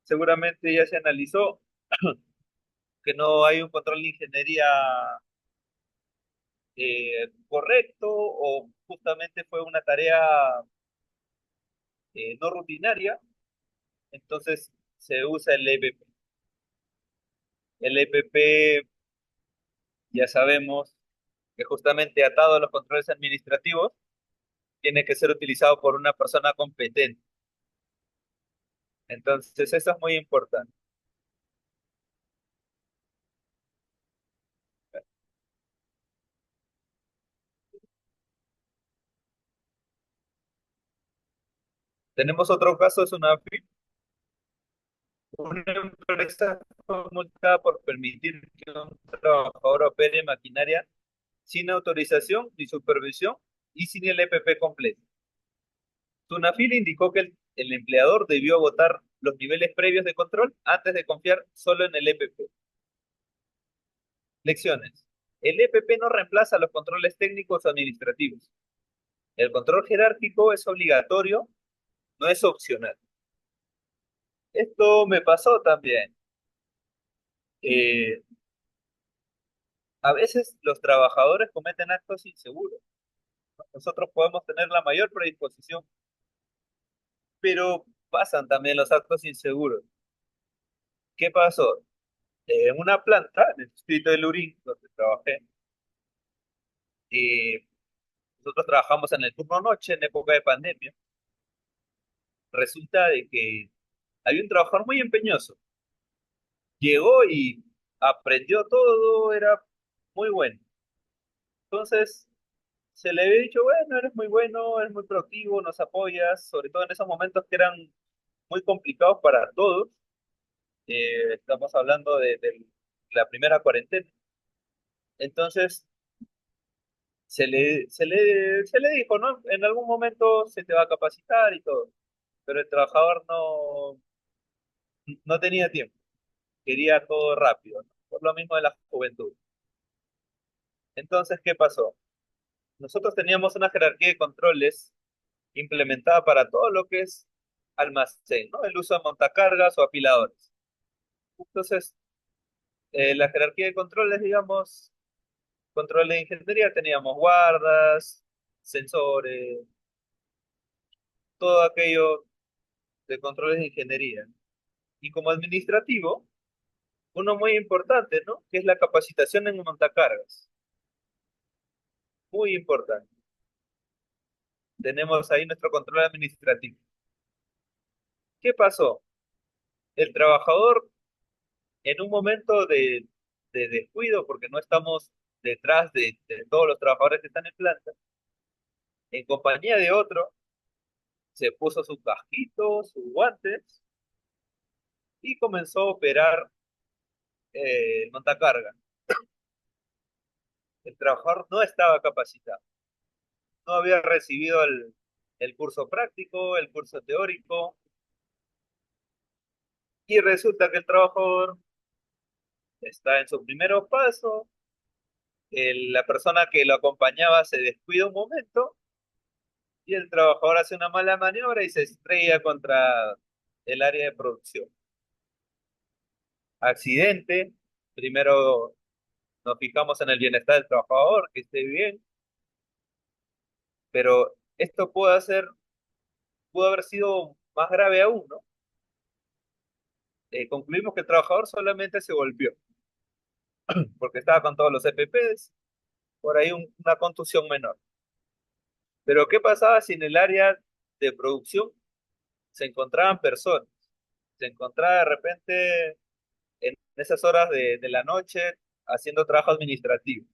Seguramente ya se analizó que no hay un control de ingeniería correcto o justamente fue una tarea no rutinaria, entonces se usa el EPP. El EPP ya sabemos que justamente atado a los controles administrativos tiene que ser utilizado por una persona competente. Entonces eso es muy importante. Tenemos otro caso, es una empresa fue multada por permitir que un trabajador opere maquinaria sin autorización ni supervisión y sin el EPP completo. Tunafil indicó que el empleador debió agotar los niveles previos de control antes de confiar solo en el EPP. Lecciones. El EPP no reemplaza los controles técnicos o administrativos. El control jerárquico es obligatorio, no es opcional. Esto me pasó también. Eh, a veces los trabajadores cometen actos inseguros. Nosotros podemos tener la mayor predisposición, pero pasan también los actos inseguros. ¿Qué pasó? En una planta, en el distrito de Lurín, donde trabajé, eh, nosotros trabajamos en el turno noche en época de pandemia. Resulta de que había un trabajador muy empeñoso. Llegó y aprendió todo, era muy bueno. Entonces, se le había dicho, bueno, eres muy bueno, eres muy proactivo, nos apoyas, sobre todo en esos momentos que eran muy complicados para todos. Estamos hablando de la primera cuarentena. Entonces, se le dijo, ¿no? En algún momento se te va a capacitar y todo, pero el trabajador no tenía tiempo. quería todo rápido, ¿no? Por lo mismo de la juventud. Entonces, ¿qué pasó? Nosotros teníamos una jerarquía de controles implementada para todo lo que es almacén, ¿no? El uso de montacargas o apiladores. Entonces, la jerarquía de controles, digamos, control de ingeniería, teníamos guardas, sensores, todo aquello de controles de ingeniería. Y como administrativo, uno muy importante, ¿no? Que es la capacitación en montacargas. Muy importante. Tenemos ahí nuestro control administrativo. ¿Qué pasó? El trabajador, en un momento de descuido, porque no estamos detrás de todos los trabajadores que están en planta, en compañía de otro, se puso sus casquitos, sus guantes y comenzó a operar el montacarga. El trabajador no estaba capacitado, no había recibido el curso práctico, el curso teórico, y resulta que el trabajador está en sus primeros pasos, la persona que lo acompañaba se descuida un momento y el trabajador hace una mala maniobra y se estrella contra el área de producción. Accidente, primero nos fijamos en el bienestar del trabajador, que esté bien, pero esto pudo haber sido más grave aún, ¿no? Concluimos que el trabajador solamente se golpeó, porque estaba con todos los EPPs, por ahí una contusión menor. Pero ¿qué pasaba si en el área de producción se encontraban personas? Se encontraba de repente en esas horas de la noche haciendo trabajo administrativo.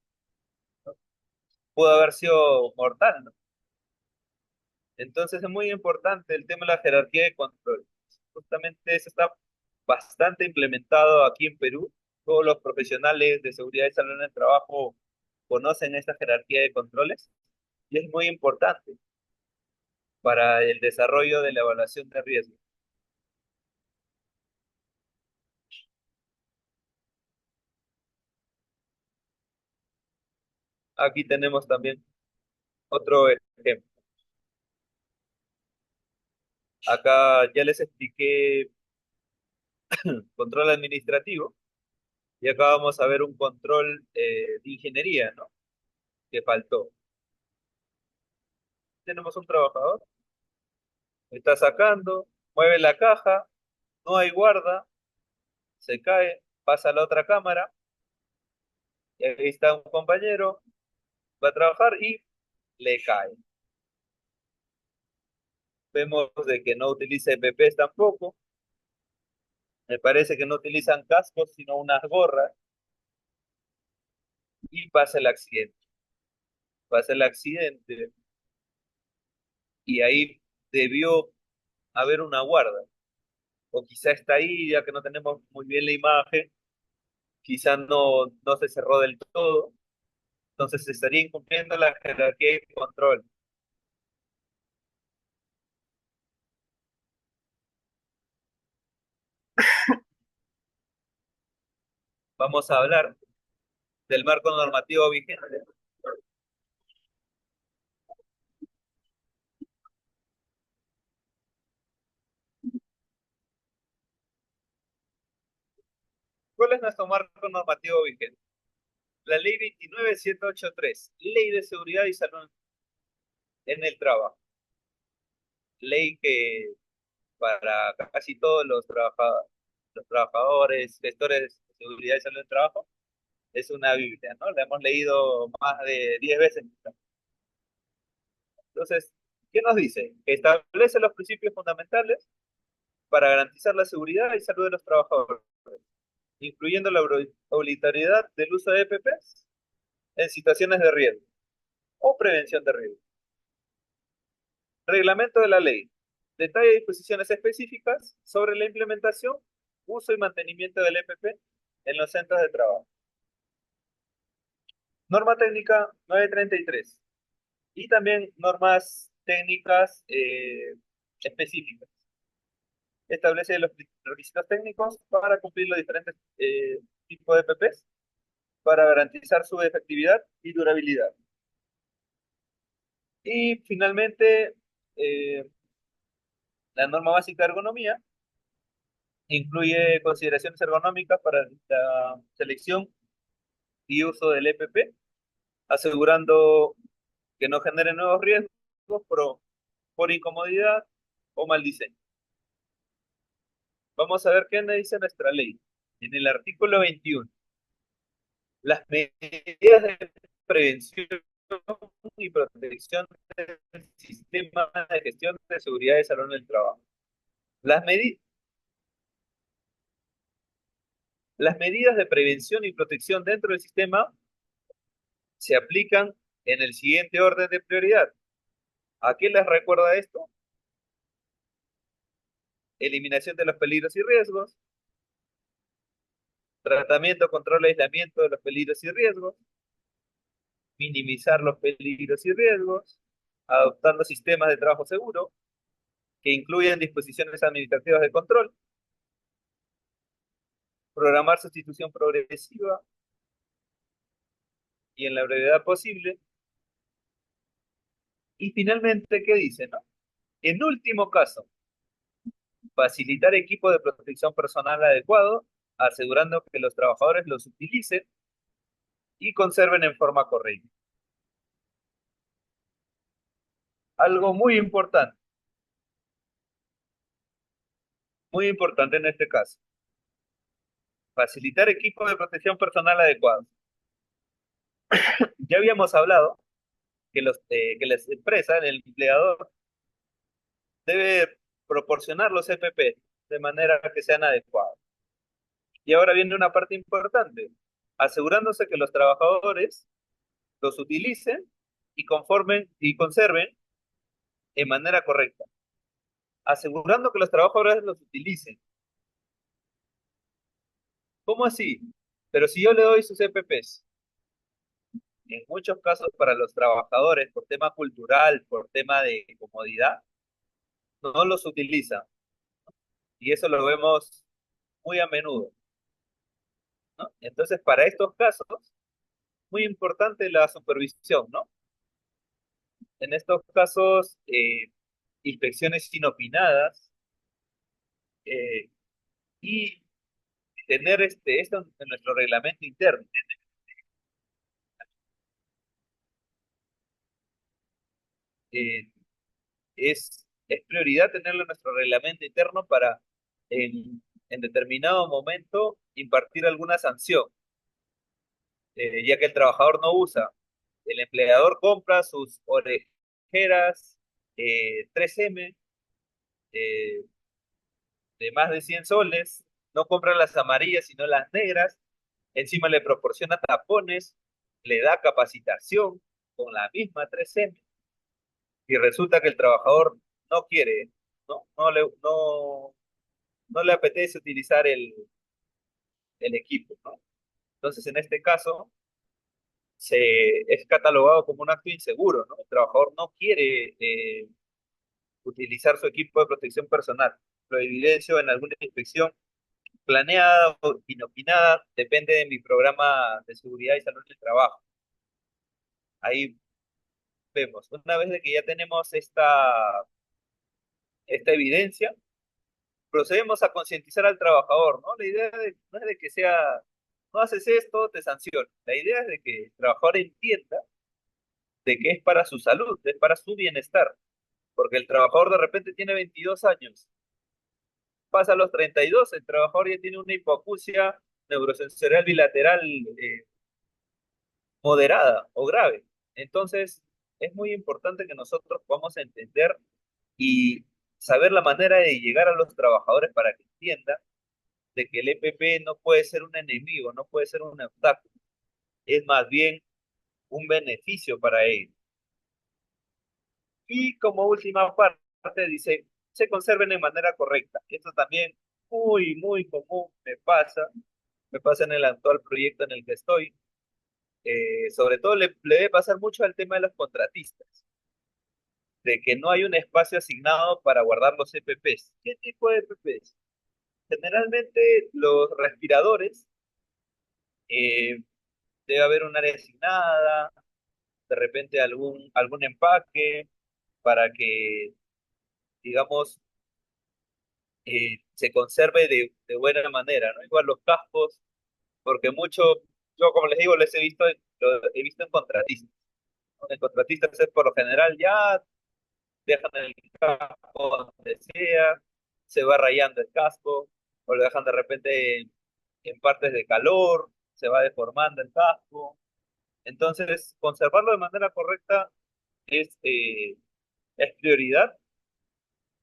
Pudo haber sido mortal, ¿no? Entonces es muy importante el tema de la jerarquía de control. Justamente eso está bastante implementado aquí en Perú. Todos los profesionales de seguridad y salud en el trabajo conocen esta jerarquía de controles y es muy importante para el desarrollo de la evaluación de riesgo. Aquí tenemos también otro ejemplo. Acá ya les expliqué control administrativo y acá vamos a ver un control de ingeniería, ¿no? Que faltó. Tenemos un trabajador, está sacando, mueve la caja, no hay guarda, se cae, pasa a la otra cámara, y ahí está un compañero, va a trabajar y le cae. Vemos de que no utiliza EPPs tampoco, me parece que no utilizan cascos, sino unas gorras, y pasa el accidente. Pasa el accidente, y ahí debió haber una guarda, o quizá está ahí, ya que no tenemos muy bien la imagen, quizá no se cerró del todo, entonces se estaría incumpliendo la jerarquía de control. Vamos a hablar del marco normativo vigente. ¿Cuál es nuestro marco normativo vigente? La ley 29783, Ley de Seguridad y Salud en el Trabajo. Ley que para casi todos los trabajadores, gestores de seguridad y salud en el trabajo, es una Biblia, ¿no? La hemos leído más de 10 veces. Entonces, ¿qué nos dice? Que establece los principios fundamentales para garantizar la seguridad y salud de los trabajadores, incluyendo la obligatoriedad del uso de EPPs en situaciones de riesgo o prevención de riesgo. Reglamento de la ley. Detalla disposiciones específicas sobre la implementación, uso y mantenimiento del EPP en los centros de trabajo. Norma técnica 933 y también normas técnicas específicas. establece los requisitos técnicos para cumplir los diferentes tipos de EPPs para garantizar su efectividad y durabilidad. Y finalmente, eh, la norma básica de ergonomía incluye consideraciones ergonómicas para la selección y uso del EPP, asegurando que no genere nuevos riesgos por incomodidad o mal diseño. Vamos a ver qué nos dice nuestra ley. En el artículo 21, las medidas de prevención y protección del sistema de gestión de seguridad de salud en el trabajo. Las, medi- las medidas de prevención y protección dentro del sistema se aplican en el siguiente orden de prioridad. ¿A qué les recuerda esto? Eliminación de los peligros y riesgos, tratamiento, control y aislamiento de los peligros y riesgos, minimizar los peligros y riesgos, adoptando sistemas de trabajo seguro que incluyen disposiciones administrativas de control, programar sustitución progresiva y en la brevedad posible. Y finalmente, ¿qué dice, no? En último caso, facilitar equipo de protección personal adecuado, asegurando que los trabajadores los utilicen y conserven en forma correcta. Algo muy importante en este caso, facilitar equipo de protección personal adecuado. Ya habíamos hablado que las empresas, el empleador, debe proporcionar los EPP de manera que sean adecuados. Y ahora viene una parte importante, asegurándose que los trabajadores los utilicen y conformen y conserven en manera correcta. Asegurando que los trabajadores los utilicen. ¿Cómo así? Pero si yo le doy sus EPPs, en muchos casos para los trabajadores, por tema cultural, por tema de comodidad, no los utilizan. Y eso lo vemos muy a menudo, ¿no? Entonces, para estos casos, muy importante la supervisión, ¿no? En estos casos, inspecciones inopinadas eh, y tener esto en nuestro reglamento interno. Eh, es prioridad tenerlo en nuestro reglamento interno para en determinado momento impartir alguna sanción, ya que el trabajador no usa. El empleador compra sus orejeras 3M eh, de más de 100 soles, no compra las amarillas sino las negras, encima le proporciona tapones, le da capacitación con la misma 3M y resulta que el trabajador no quiere, no le apetece utilizar el equipo, ¿no? Entonces, en este caso, es catalogado como un acto inseguro, ¿no? El trabajador no quiere utilizar su equipo de protección personal. Lo evidencio en alguna inspección planeada o inopinada, depende de mi programa de seguridad y salud del trabajo. Ahí vemos, una vez de que ya tenemos esta evidencia, procedemos a concientizar al trabajador, ¿no? La idea no es de que sea, no haces esto, te sanciono. La idea es de que el trabajador entienda de que es para su salud, es para su bienestar, porque el trabajador de repente tiene 22 años, pasa a los 32, el trabajador ya tiene una hipoacusia neurosensorial bilateral moderada o grave. Entonces, es muy importante que nosotros podamos entender y saber la manera de llegar a los trabajadores para que entiendan de que el EPP no puede ser un enemigo, no puede ser un obstáculo, es más bien un beneficio para ellos. Y como última parte dice, se conserven de manera correcta. Esto también muy común me pasa en el actual proyecto en el que estoy. Sobre todo le debe pasar mucho al tema de los contratistas. de que no hay un espacio asignado para guardar los EPPs. ¿Qué tipo de EPPs? Generalmente los respiradores, eh, debe haber un área asignada, de repente algún empaque para que, digamos, se conserve de buena manera, ¿no? Igual los cascos, porque mucho, yo como les digo, lo he visto en contratistas, ¿no? En contratistas es por lo general ya dejan el casco donde sea, se va rayando el casco, o lo dejan de repente en partes de calor, se va deformando el casco. Entonces, conservarlo de manera correcta es, eh, es prioridad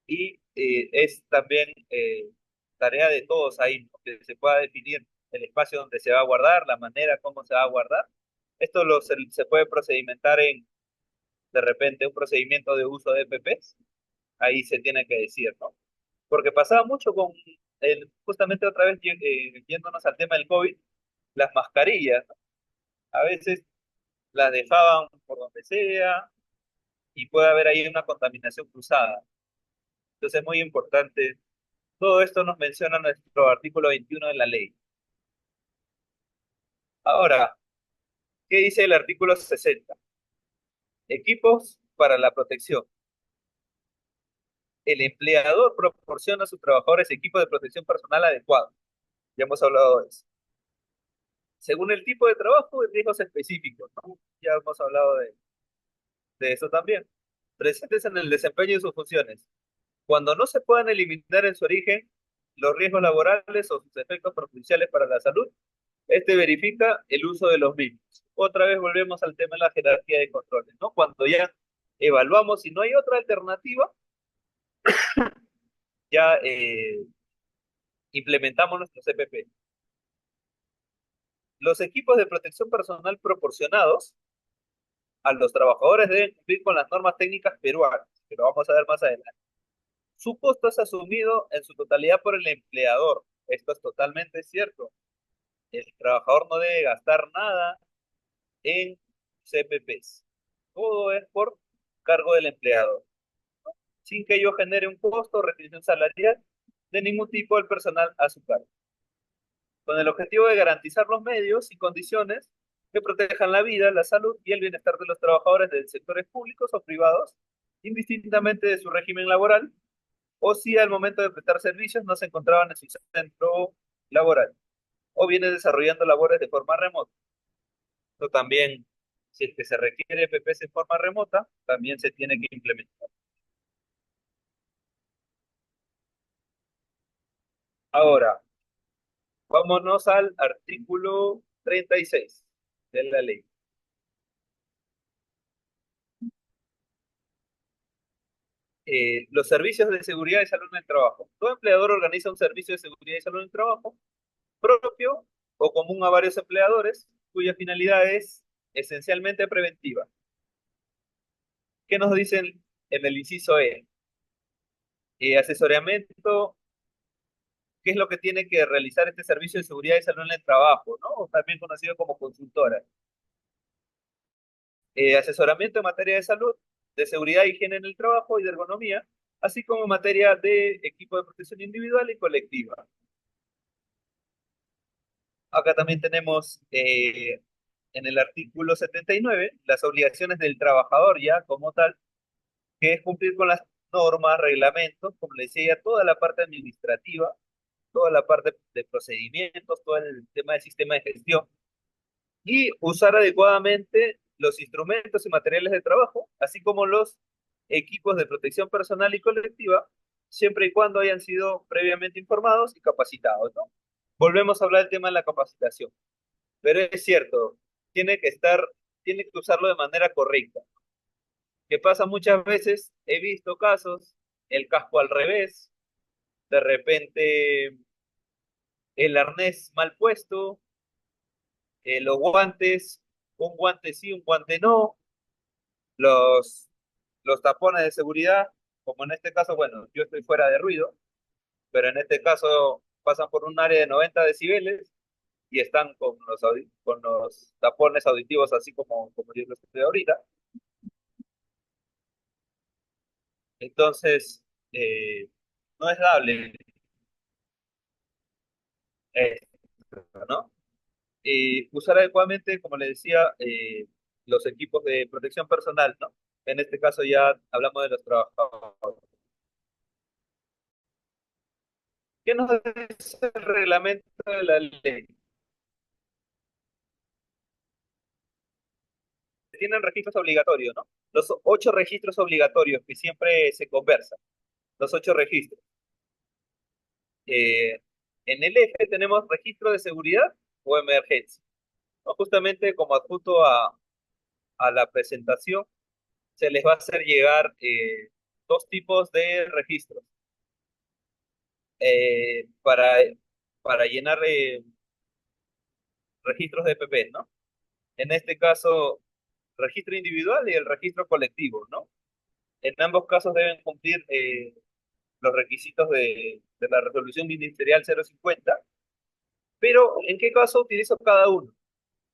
y es también tarea de todos ahí, ¿no? Que se pueda definir el espacio donde se va a guardar, la manera como se va a guardar. Esto se puede procedimentar en, de repente, un procedimiento de uso de EPPs, ahí se tiene que decir, ¿no? Porque pasaba mucho con, justamente otra vez yéndonos al tema del COVID, las mascarillas, ¿no? A veces las dejaban por donde sea y puede haber ahí una contaminación cruzada. Entonces es muy importante. Todo esto nos menciona nuestro artículo 21 de la ley. Ahora, ¿qué dice el artículo 60? Equipos para la protección. El empleador proporciona a sus trabajadores equipos de protección personal adecuados. Ya hemos hablado de eso. Según el tipo de trabajo y riesgos específicos, ¿no? Ya hemos hablado de eso también. Presentes en el desempeño de sus funciones. Cuando no se puedan eliminar en su origen los riesgos laborales o sus efectos perjudiciales para la salud, este verifica el uso de los mismos. Otra vez volvemos al tema de la jerarquía de controles, ¿no? Cuando ya evaluamos si no hay otra alternativa, ya implementamos nuestros CPP. Los equipos de protección personal proporcionados a los trabajadores deben cumplir con las normas técnicas peruanas, que lo vamos a ver más adelante. Su costo es asumido en su totalidad por el empleador. Esto es totalmente cierto. El trabajador no debe gastar nada en CPPs. Todo es por cargo del empleador, sin que ello genere un costo o restricción salarial de ningún tipo del personal a su cargo, con el objetivo de garantizar los medios y condiciones que protejan la vida, la salud y el bienestar de los trabajadores de sectores públicos o privados, indistintamente de su régimen laboral, o si al momento de prestar servicios no se encontraban en su centro laboral, o viene desarrollando labores de forma remota. Esto también, si es que se requiere PPS en forma remota, también se tiene que implementar. Ahora, vámonos al artículo 36 de la ley. Los servicios de seguridad y salud en el trabajo. Todo empleador organiza un servicio de seguridad y salud en el trabajo propio o común a varios empleadores, cuya finalidad es esencialmente preventiva. ¿Qué nos dicen en el inciso E? Asesoramiento, ¿qué es lo que tiene que realizar este servicio de seguridad y salud en el trabajo, ¿no? O también conocido como consultora. Asesoramiento en materia de salud, de seguridad e higiene en el trabajo y de ergonomía, así como en materia de equipo de protección individual y colectiva. Acá también tenemos en el artículo 79 las obligaciones del trabajador ya como tal, que es cumplir con las normas, reglamentos, como le decía, toda la parte administrativa, toda la parte de procedimientos, todo el tema del sistema de gestión y usar adecuadamente los instrumentos y materiales de trabajo, así como los equipos de protección personal y colectiva, siempre y cuando hayan sido previamente informados y capacitados, ¿no? Volvemos a hablar del tema de la capacitación, pero es cierto, tiene que estar, tiene que usarlo de manera correcta. Que pasa muchas veces, he visto casos, el casco al revés, de repente el arnés mal puesto, los guantes, un guante sí, un guante no, los, los tapones de seguridad, como en este caso, bueno, yo estoy fuera de ruido, pero en este caso pasan por un área de 90 decibeles y están con con los tapones auditivos así como yo lo estoy ahorita. Entonces, eh, no es dable esto, ¿no? Usar adecuadamente, como le decía, los equipos de protección personal, ¿no? En este caso ya hablamos de los trabajadores. ¿Qué nos dice el reglamento de la ley? Tienen registros obligatorios, ¿no? Los 8 registros obligatorios que siempre se conversan, los 8 registros. Eh, en el eje tenemos registro de seguridad o emergencia, ¿no? Justamente como adjunto a la presentación, se les va a hacer llegar 2 tipos de registros para llenar registros de EPP, ¿no? En este caso, registro individual y el registro colectivo, ¿no? En ambos casos deben cumplir los requisitos de la resolución ministerial 050, pero ¿en qué caso utilizo cada uno?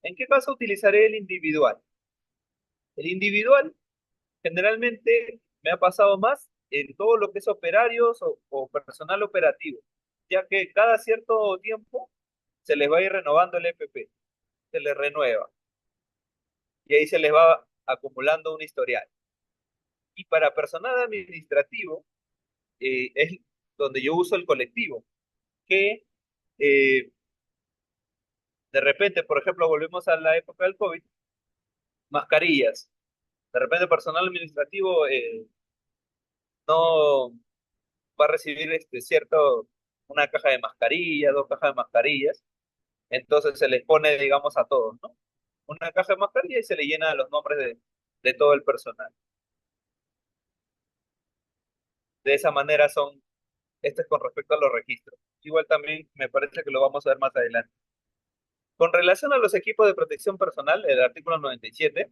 ¿En qué caso utilizaré el individual? El individual generalmente me ha pasado más en todo lo que es operarios o personal operativo, ya que cada cierto tiempo se les va a ir renovando el EPP, se les renueva y ahí se les va acumulando un historial. Y para personal administrativo es donde yo uso el colectivo, que eh, de repente, por ejemplo, volvemos a la época del COVID, mascarillas. De repente, personal administrativo no va a recibir una caja de mascarillas, 2 cajas de mascarillas, entonces se les pone, digamos, a todos, ¿no? Una caja de mascarillas y se le llena los nombres de todo el personal. De esa manera esto es con respecto a los registros. Igual también me parece que lo vamos a ver más adelante. Con relación a los equipos de protección personal, el artículo 97,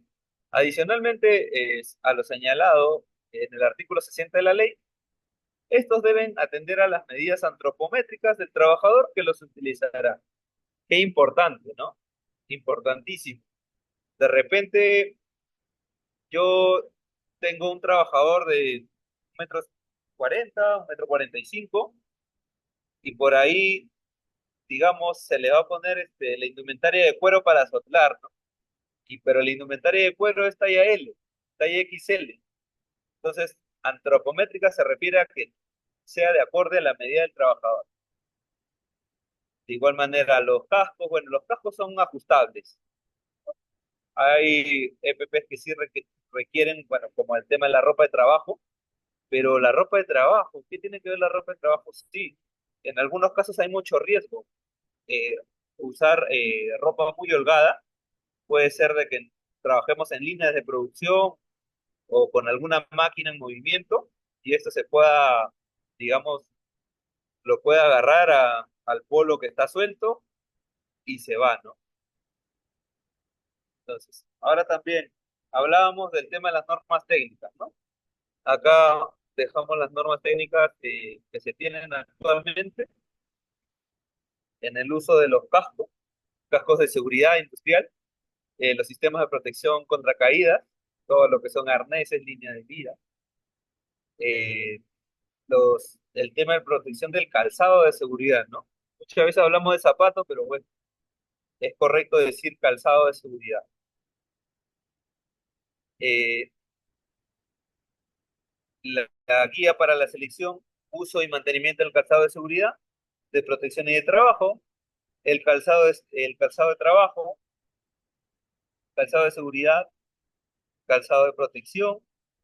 adicionalmente a lo señalado en el artículo 60 de la ley, estos deben atender a las medidas antropométricas del trabajador que los utilizará. Qué importante, ¿no? Importantísimo. De repente, yo tengo un trabajador de 1,40 m, 1,45 m, y por ahí, digamos, se le va a poner la indumentaria de cuero para soplar, ¿no? Pero la indumentaria de cuero es talla L, talla XL. Entonces, antropométrica se refiere a que sea de acorde a la medida del trabajador. De igual manera, los cascos, bueno, los cascos son ajustables. Hay EPPs que sí requieren, bueno, como el tema de la ropa de trabajo, pero la ropa de trabajo, ¿qué tiene que ver la ropa de trabajo? Sí, en algunos casos hay mucho riesgo. Eh, Usar ropa muy holgada puede ser de que trabajemos en líneas de producción o con alguna máquina en movimiento y esto se pueda, digamos, lo puede agarrar al polo que está suelto y se va, ¿no? Entonces, ahora también hablábamos del tema de las normas técnicas, ¿no? Acá dejamos las normas técnicas que se tienen actualmente en el uso de los cascos, cascos de seguridad industrial, los sistemas de protección contra caídas, todo lo que son arneses, línea de vida, eh, el tema de protección del calzado de seguridad, ¿no? Muchas veces hablamos de zapatos, pero bueno, es correcto decir calzado de seguridad. Eh, la guía para la selección, uso y mantenimiento del calzado de seguridad, de protección y de trabajo, el calzado de trabajo, calzado de seguridad, calzado de protección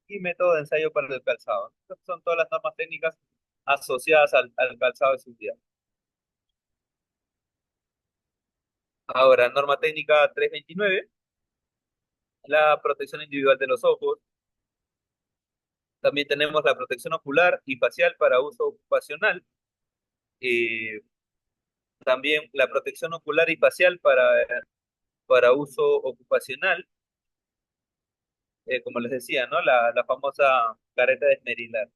y método de ensayo para el calzado. Estas son todas las normas técnicas asociadas al calzado de seguridad. Ahora, norma técnica 329, la protección individual de los ojos. También tenemos la protección ocular y facial para uso ocupacional. Eh, También la protección ocular y facial para uso ocupacional, como les decía, ¿no? La famosa careta de Esmerilar.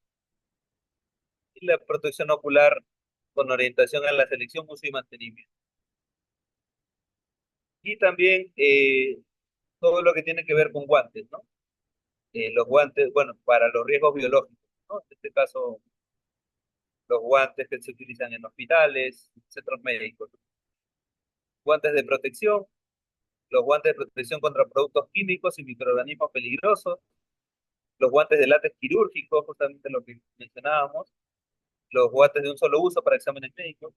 Y la protección ocular con orientación a la selección, uso y mantenimiento. Y también todo lo que tiene que ver con guantes, ¿no? Los guantes, bueno, para los riesgos biológicos. ¿no? En este caso, los guantes que se utilizan en hospitales, centros médicos, guantes de protección, los guantes de protección contra productos químicos y microorganismos peligrosos, los guantes de látex quirúrgico, justamente lo que mencionábamos, los guantes de un solo uso para exámenes médicos,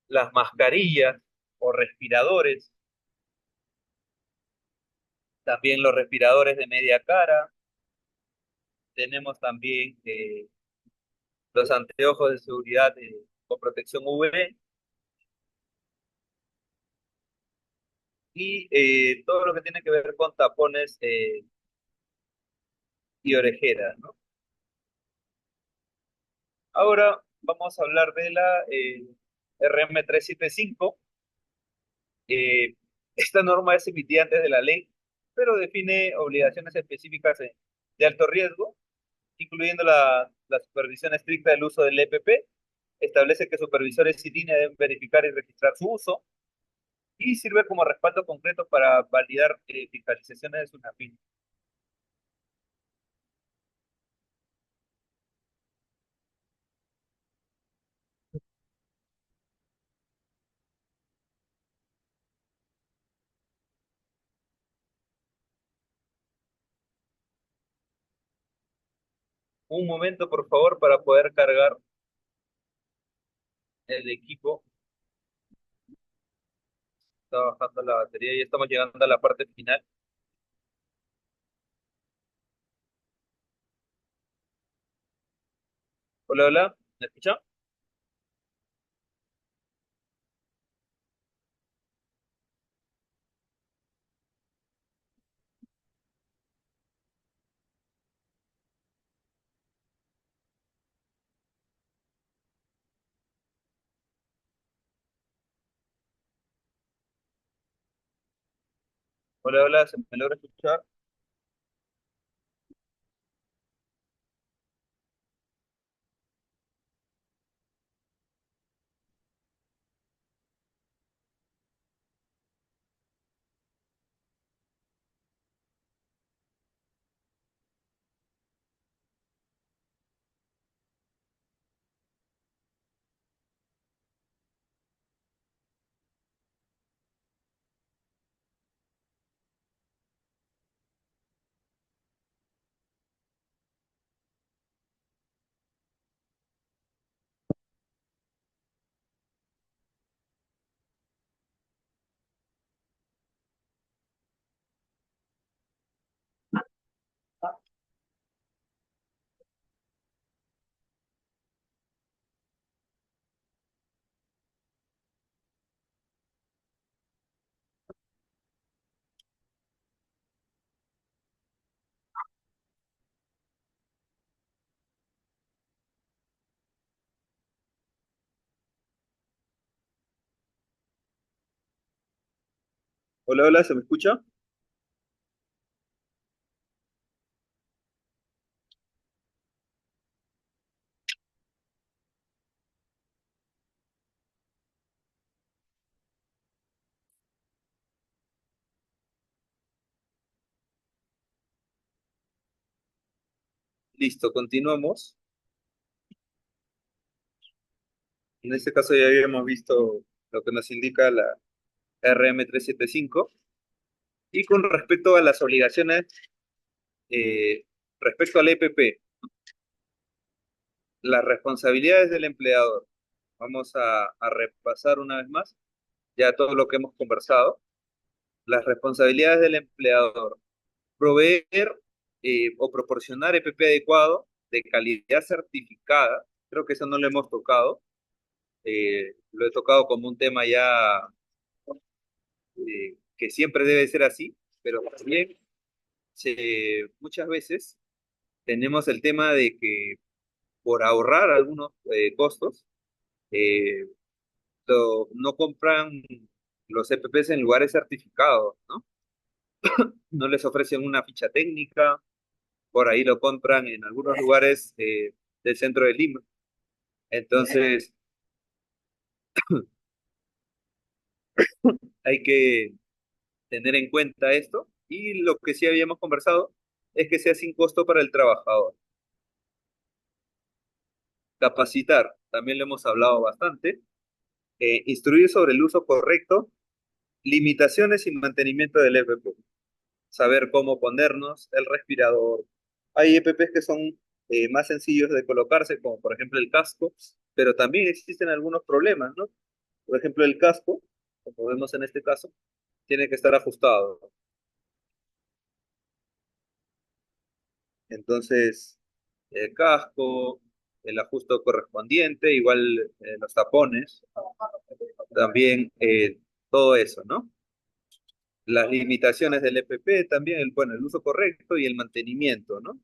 las mascarillas o respiradores, también los respiradores de media cara, tenemos también los anteojos de seguridad con protección UV y todo lo que tiene que ver con tapones y orejeras, ¿no? Ahora vamos a hablar de la RM-375. Eh, Esta norma es emitida antes de la ley, pero define obligaciones específicas de alto riesgo, incluyendo la supervisión estricta del uso del EPP. Establece que supervisores y línea deben verificar y registrar su uso y sirve como respaldo concreto para validar fiscalizaciones de SUNAFIN. Un momento, por favor, para poder cargar el equipo. Está bajando la batería y estamos llegando a la parte final. Hola, hola, ¿me escucha? Hola, hola, ¿se me logra escuchar? Hola, hola, ¿se me escucha? Listo, continuamos. En este caso ya habíamos visto lo que nos indica la RM-375. Y con respecto a las obligaciones, eh, respecto al EPP, las responsabilidades del empleador. Vamos a repasar una vez más ya todo lo que hemos conversado. Las responsabilidades del empleador. Proveer o proporcionar EPP adecuado, de calidad certificada. Creo que eso no lo hemos tocado. Lo he tocado como un tema ya que siempre debe ser así, pero también muchas veces tenemos el tema de que por ahorrar algunos costos, eh, no compran los EPPs en lugares certificados, ¿no? No les ofrecen una ficha técnica, por ahí lo compran en algunos lugares del centro de Lima. Entonces, hay que tener en cuenta esto. Y lo que sí habíamos conversado es que sea sin costo para el trabajador. Capacitar, también lo hemos hablado bastante. Instruir sobre el uso correcto, limitaciones y mantenimiento del EPP. Saber cómo ponernos el respirador. Hay EPPs que son más sencillos de colocarse, como por ejemplo el casco, pero también existen algunos problemas, ¿no? Por ejemplo, el casco, como vemos en este caso, tiene que estar ajustado. Entonces, el casco, el ajuste correspondiente, igual los tapones, también todo eso, ¿no? Las limitaciones del EPP también, bueno, el uso correcto y el mantenimiento, ¿no?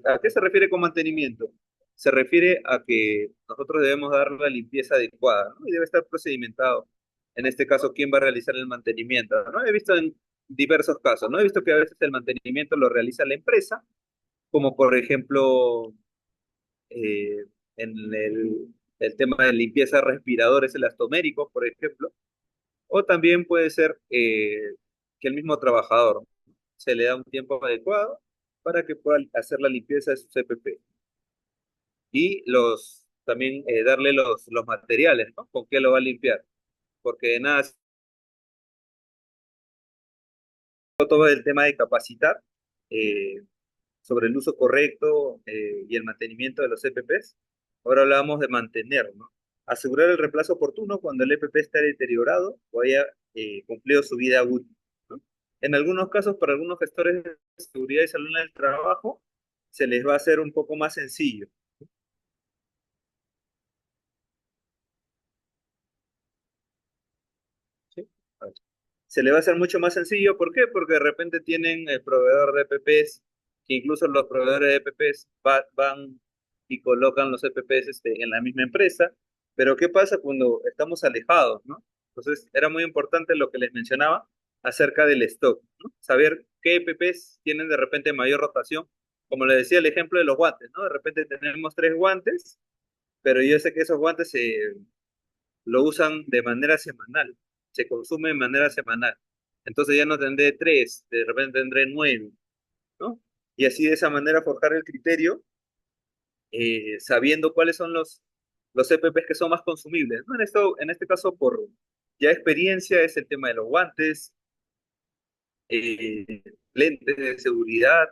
¿A qué se refiere con mantenimiento? Se refiere a que nosotros debemos dar la limpieza adecuada, ¿no? Y debe estar procedimentado. En este caso, ¿quién va a realizar el mantenimiento? ¿No? He visto en diversos casos, ¿no? He visto que a veces el mantenimiento lo realiza la empresa, como por ejemplo eh, en el tema de limpieza de respiradores elastoméricos, por ejemplo, o también puede ser que el mismo trabajador se le da un tiempo adecuado para que pueda hacer la limpieza de su CPP y también darle los materiales, ¿no? ¿Con qué lo va a limpiar? Porque de nada, todo el tema de capacitar eh, sobre el uso correcto y el mantenimiento de los EPPs. Ahora hablamos de mantener, ¿no? Asegurar el reemplazo oportuno cuando el EPP está deteriorado o haya cumplido su vida útil, ¿no? En algunos casos, para algunos gestores de seguridad y salud en el trabajo, se les va a hacer un poco más sencillo, ¿sí? Se le va a hacer mucho más sencillo. ¿Por qué? Porque de repente tienen el proveedor de EPPs, que incluso los proveedores de EPPs van y colocan los EPPs en la misma empresa. Pero ¿qué pasa cuando estamos alejados, ¿no? Entonces, era muy importante lo que les mencionaba acerca del stock, ¿no? Saber qué EPPs tienen de repente mayor rotación. Como les decía el ejemplo de los guantes, ¿no? De repente tenemos tres guantes, pero yo sé que esos guantes lo usan de manera semanal, se consume de manera semanal. Entonces ya no tendré tres, de repente tendré nueve, ¿no? Y así de esa manera forjar el criterio, sabiendo cuáles son los EPPs que son más consumibles, ¿no? En este caso, por ya experiencia, es el tema de los guantes, eh, lentes de seguridad,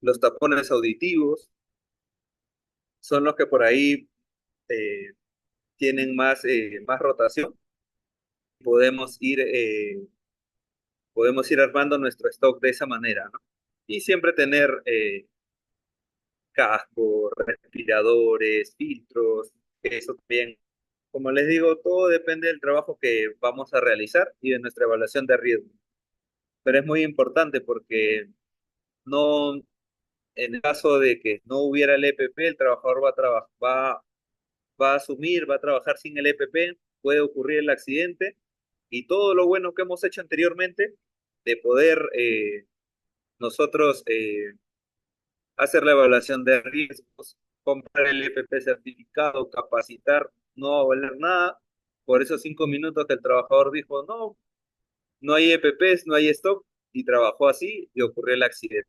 los tapones auditivos, son los que por ahí eh, tienen más rotación. Podemos ir armando nuestro stock de esa manera, ¿no? Y siempre tener casco, respiradores, filtros, eso también. Como les digo, todo depende del trabajo que vamos a realizar y de nuestra evaluación de riesgo. Pero es muy importante porque no, en el caso de que no hubiera el EPP, el trabajador va a asumir, va a trabajar sin el EPP, puede ocurrir el accidente y todo lo bueno que hemos hecho anteriormente de poder nosotros hacer la evaluación de riesgos, comprar el EPP certificado, capacitar, no va a valer nada. Por esos 5 minutos que el trabajador dijo, no, no hay EPPs, no hay stock, y trabajó así y ocurrió el accidente.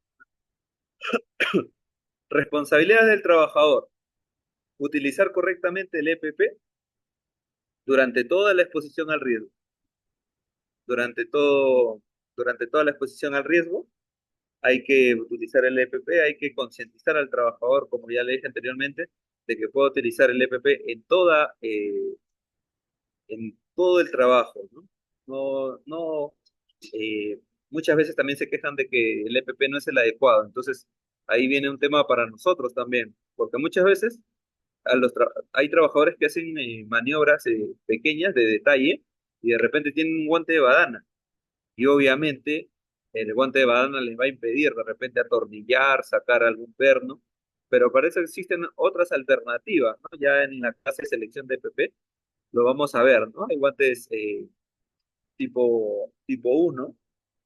Responsabilidades del trabajador. Utilizar correctamente el EPP durante toda la exposición al riesgo. Durante todo, durante toda la exposición al riesgo, hay que utilizar el EPP, hay que concientizar al trabajador, como ya le dije anteriormente, de que pueda utilizar el EPP en todo el trabajo, ¿no? No, no, muchas veces también se quejan de que el EPP no es el adecuado, entonces ahí viene un tema para nosotros también, porque muchas veces hay trabajadores que hacen maniobras pequeñas de detalle y de repente tienen un guante de badana y obviamente el guante de badana les va a impedir de repente atornillar, sacar algún perno, pero para eso existen otras alternativas, ¿no? Ya en la clase de selección de PP lo vamos a ver, ¿no? Hay guantes tipo uno,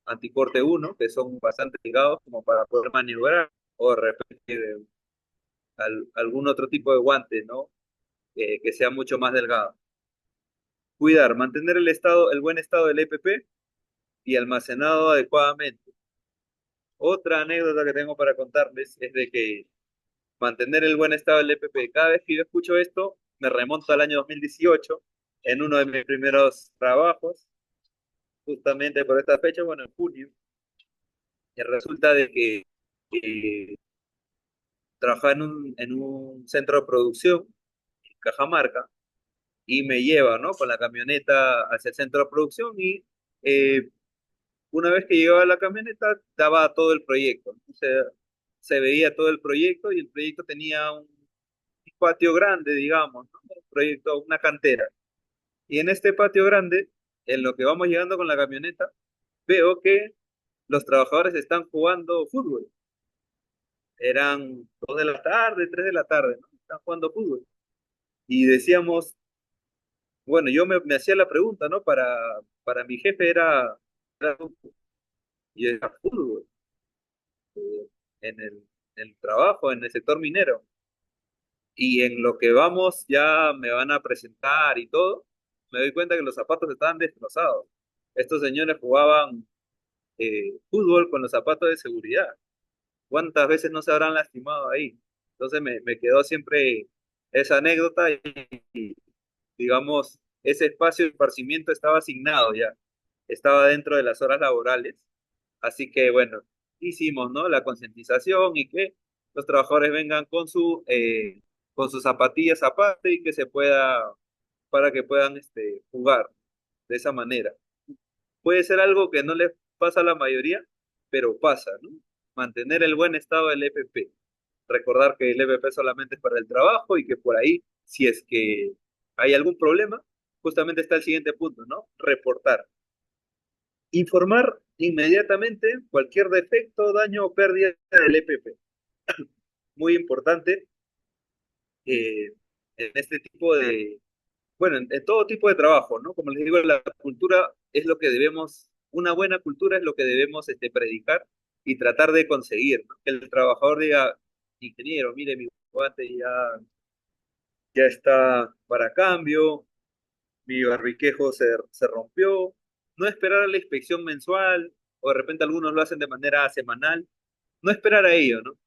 anticorte uno, que son bastante ligados como para poder maniobrar, o de repente algún otro tipo de guante, ¿no? Que sea mucho más delgado. Cuidar, mantener el buen estado del EPP y almacenado adecuadamente. Otra anécdota que tengo para contarles es de que mantener el buen estado del EPP, cada vez que yo escucho esto, me remonto al año 2018, en uno de mis primeros trabajos, justamente por esta fecha, bueno, en junio, y resulta de que eh, trabajaba en un centro de producción, en Cajamarca, y me lleva, ¿no? Con la camioneta hacia el centro de producción y eh, una vez que llegaba la camioneta, daba todo el proyecto, ¿no? Se veía todo el proyecto y el proyecto tenía un patio grande, digamos, ¿no? Un proyecto, una cantera. Y en este patio grande, en lo que vamos llegando con la camioneta, veo que los trabajadores están jugando fútbol. Eran 2 de la tarde, 3 de la tarde, ¿no? Están jugando fútbol. Y decíamos, bueno, yo me hacía la pregunta, ¿no? Para mi jefe era y era fútbol en el trabajo, en el sector minero. Y en lo que vamos, ya me van a presentar y todo, me doy cuenta que los zapatos estaban destrozados. Estos señores jugaban fútbol con los zapatos de seguridad. ¿Cuántas veces no se habrán lastimado ahí? Entonces me quedó siempre esa anécdota y, digamos, ese espacio de esparcimiento estaba asignado ya, estaba dentro de las horas laborales. Así que bueno, hicimos, ¿no? La concientización y que los trabajadores vengan con sus zapatillas aparte y que se pueda, para que puedan jugar de esa manera. Puede ser algo que no les pasa a la mayoría, pero pasa, ¿no? Mantener el buen estado del EPP. Recordar que el EPP solamente es para el trabajo y que por ahí, si es que hay algún problema, justamente está el siguiente punto, ¿no? Reportar. Informar inmediatamente cualquier defecto, daño o pérdida del EPP. Muy importante en este tipo de, bueno, en todo tipo de trabajo, ¿no? Como les digo, la cultura es lo que debemos, una buena cultura es lo que debemos predicar y tratar de conseguir, ¿no? Que el trabajador diga, ingeniero, mire, mi guante ya está para cambio, mi barbiquejo se rompió. No esperar a la inspección mensual, o de repente algunos lo hacen de manera semanal, no esperar a ello, ¿no?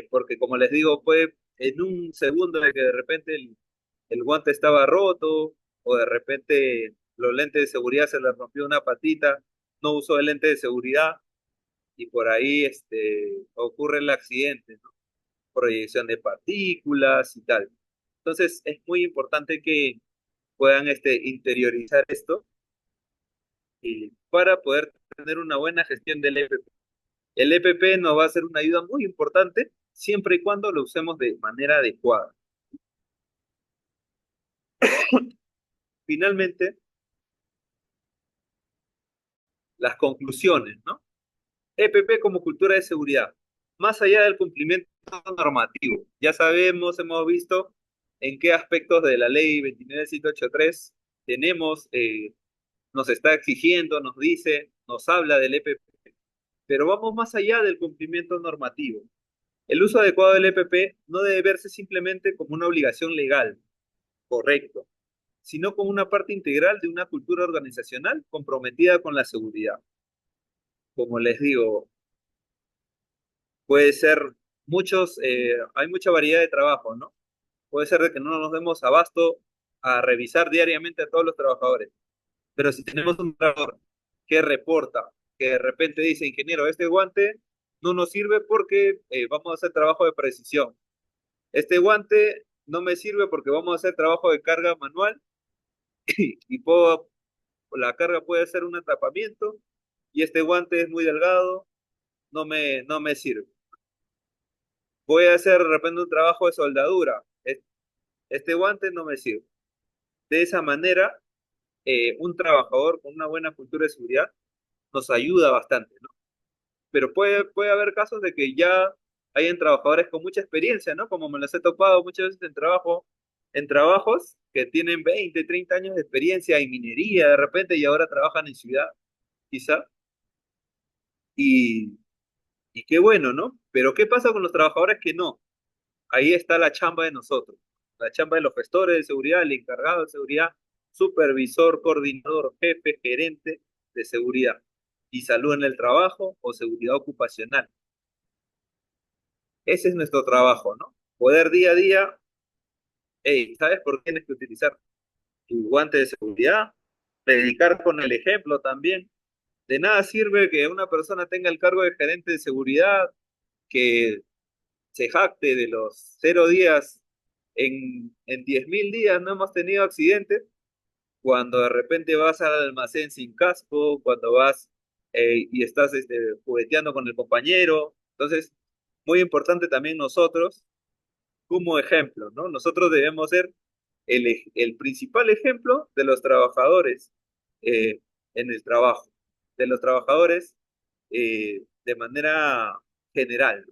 Porque como les digo, puede en un segundo de que de repente el guante estaba roto, o de repente los lentes de seguridad se le rompió una patita, no usó el lente de seguridad, y por ahí ocurre el accidente, ¿no? Proyección de partículas y tal. Entonces es muy importante que puedan interiorizar esto y para poder tener una buena gestión del EPP. El EPP nos va a ser una ayuda muy importante siempre y cuando lo usemos de manera adecuada. Finalmente, las conclusiones, ¿no? EPP como cultura de seguridad, más allá del cumplimiento normativo. Ya sabemos, hemos visto en qué aspectos de la ley 29783 tenemos, nos está exigiendo, nos dice, nos habla del EPP, pero vamos más allá del cumplimiento normativo. El uso adecuado del EPP no debe verse simplemente como una obligación legal, correcto, sino como una parte integral de una cultura organizacional comprometida con la seguridad. Como les digo, puede ser hay mucha variedad de trabajo, ¿no? Puede ser de que no nos demos abasto a revisar diariamente a todos los trabajadores, pero si tenemos un trabajador que reporta, que de repente dice, ingeniero, este guante no nos sirve porque vamos a hacer trabajo de precisión. Este guante no me sirve porque vamos a hacer trabajo de carga manual y la carga puede ser un atrapamiento y este guante es muy delgado, no me sirve. Voy a hacer de repente un trabajo de soldadura, este guante no me sirve. De esa manera, un trabajador con una buena cultura de seguridad nos ayuda bastante, ¿no? Pero puede haber casos de que ya hayan trabajadores con mucha experiencia, ¿no? Como me los he topado muchas veces en trabajos que tienen 20, 30 años de experiencia en minería de repente y ahora trabajan en ciudad, quizá, y, y qué bueno, ¿no? Pero ¿qué pasa con los trabajadores que no? Ahí está la chamba de nosotros, la chamba de los gestores de seguridad, el encargado de seguridad, supervisor, coordinador, jefe, gerente de seguridad. y salud en el trabajo o seguridad ocupacional. Ese es nuestro trabajo, ¿no? Poder día a día, hey, ¿sabes por qué tienes que utilizar tu guante de seguridad? Predicar con el ejemplo también. De nada sirve que una persona tenga el cargo de gerente de seguridad, que se jacte de los 0 días, en 10.000 días no hemos tenido accidentes, cuando de repente vas al almacén sin casco, cuando vas y estás jugueteando con el compañero. Entonces, muy importante también nosotros, como ejemplo, ¿no? Nosotros debemos ser el principal ejemplo de los trabajadores en el trabajo, de los trabajadores de manera general.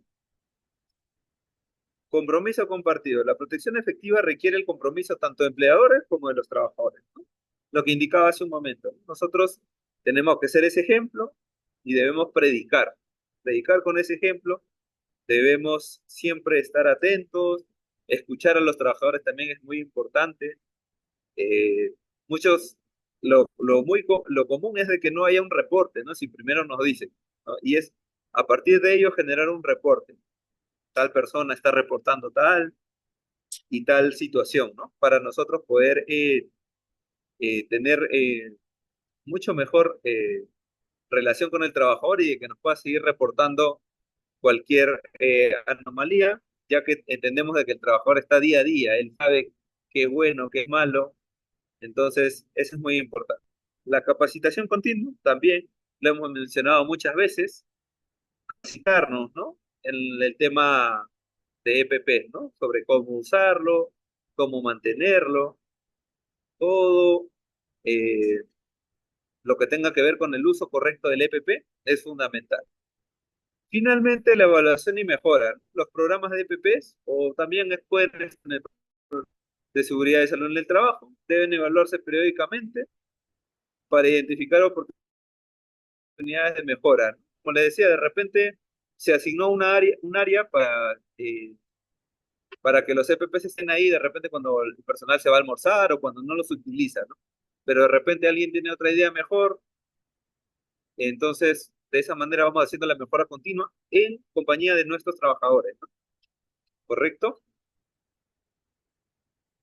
Compromiso compartido. La protección efectiva requiere el compromiso tanto de empleadores como de los trabajadores, ¿no? Lo que indicaba hace un momento. Nosotros tenemos que ser ese ejemplo y debemos predicar. Predicar con ese ejemplo, debemos siempre estar atentos, escuchar a los trabajadores también es muy importante. Eh, muchos, lo común es de que no haya un reporte, ¿no? Si primero nos dicen, ¿no? Y es a partir de ello generar un reporte. Tal persona está reportando tal y tal situación, ¿no? Para nosotros poder tener mucho mejor relación con el trabajador y de que nos pueda seguir reportando cualquier anomalía, ya que entendemos de que el trabajador está día a día, él sabe qué es bueno, qué es malo, entonces eso es muy importante. La capacitación continua también, lo hemos mencionado muchas veces, capacitarnos, ¿no? En el tema de EPP, ¿no? Sobre cómo usarlo, cómo mantenerlo, todo lo que tenga que ver con el uso correcto del EPP es fundamental. Finalmente, la evaluación y mejora. Los programas de EPPs o también escuelas de seguridad y salud en el trabajo deben evaluarse periódicamente para identificar oportunidades de mejora. Como les decía, de repente se asignó un área para que los EPPs estén ahí de repente cuando el personal se va a almorzar o cuando no los utiliza, ¿no? Pero de repente alguien tiene otra idea mejor, entonces de esa manera vamos haciendo la mejora continua en compañía de nuestros trabajadores, ¿no? ¿Correcto?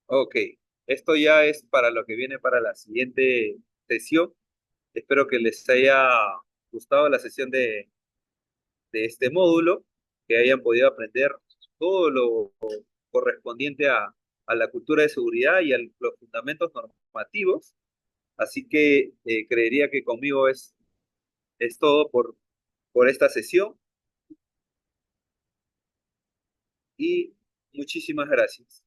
Ok, esto ya es para lo que viene para la siguiente sesión. Espero que les haya gustado la sesión de este módulo, que hayan podido aprender todo lo correspondiente a la cultura de seguridad y a los fundamentos normativos. Así que creería que conmigo es todo por esta sesión y muchísimas gracias.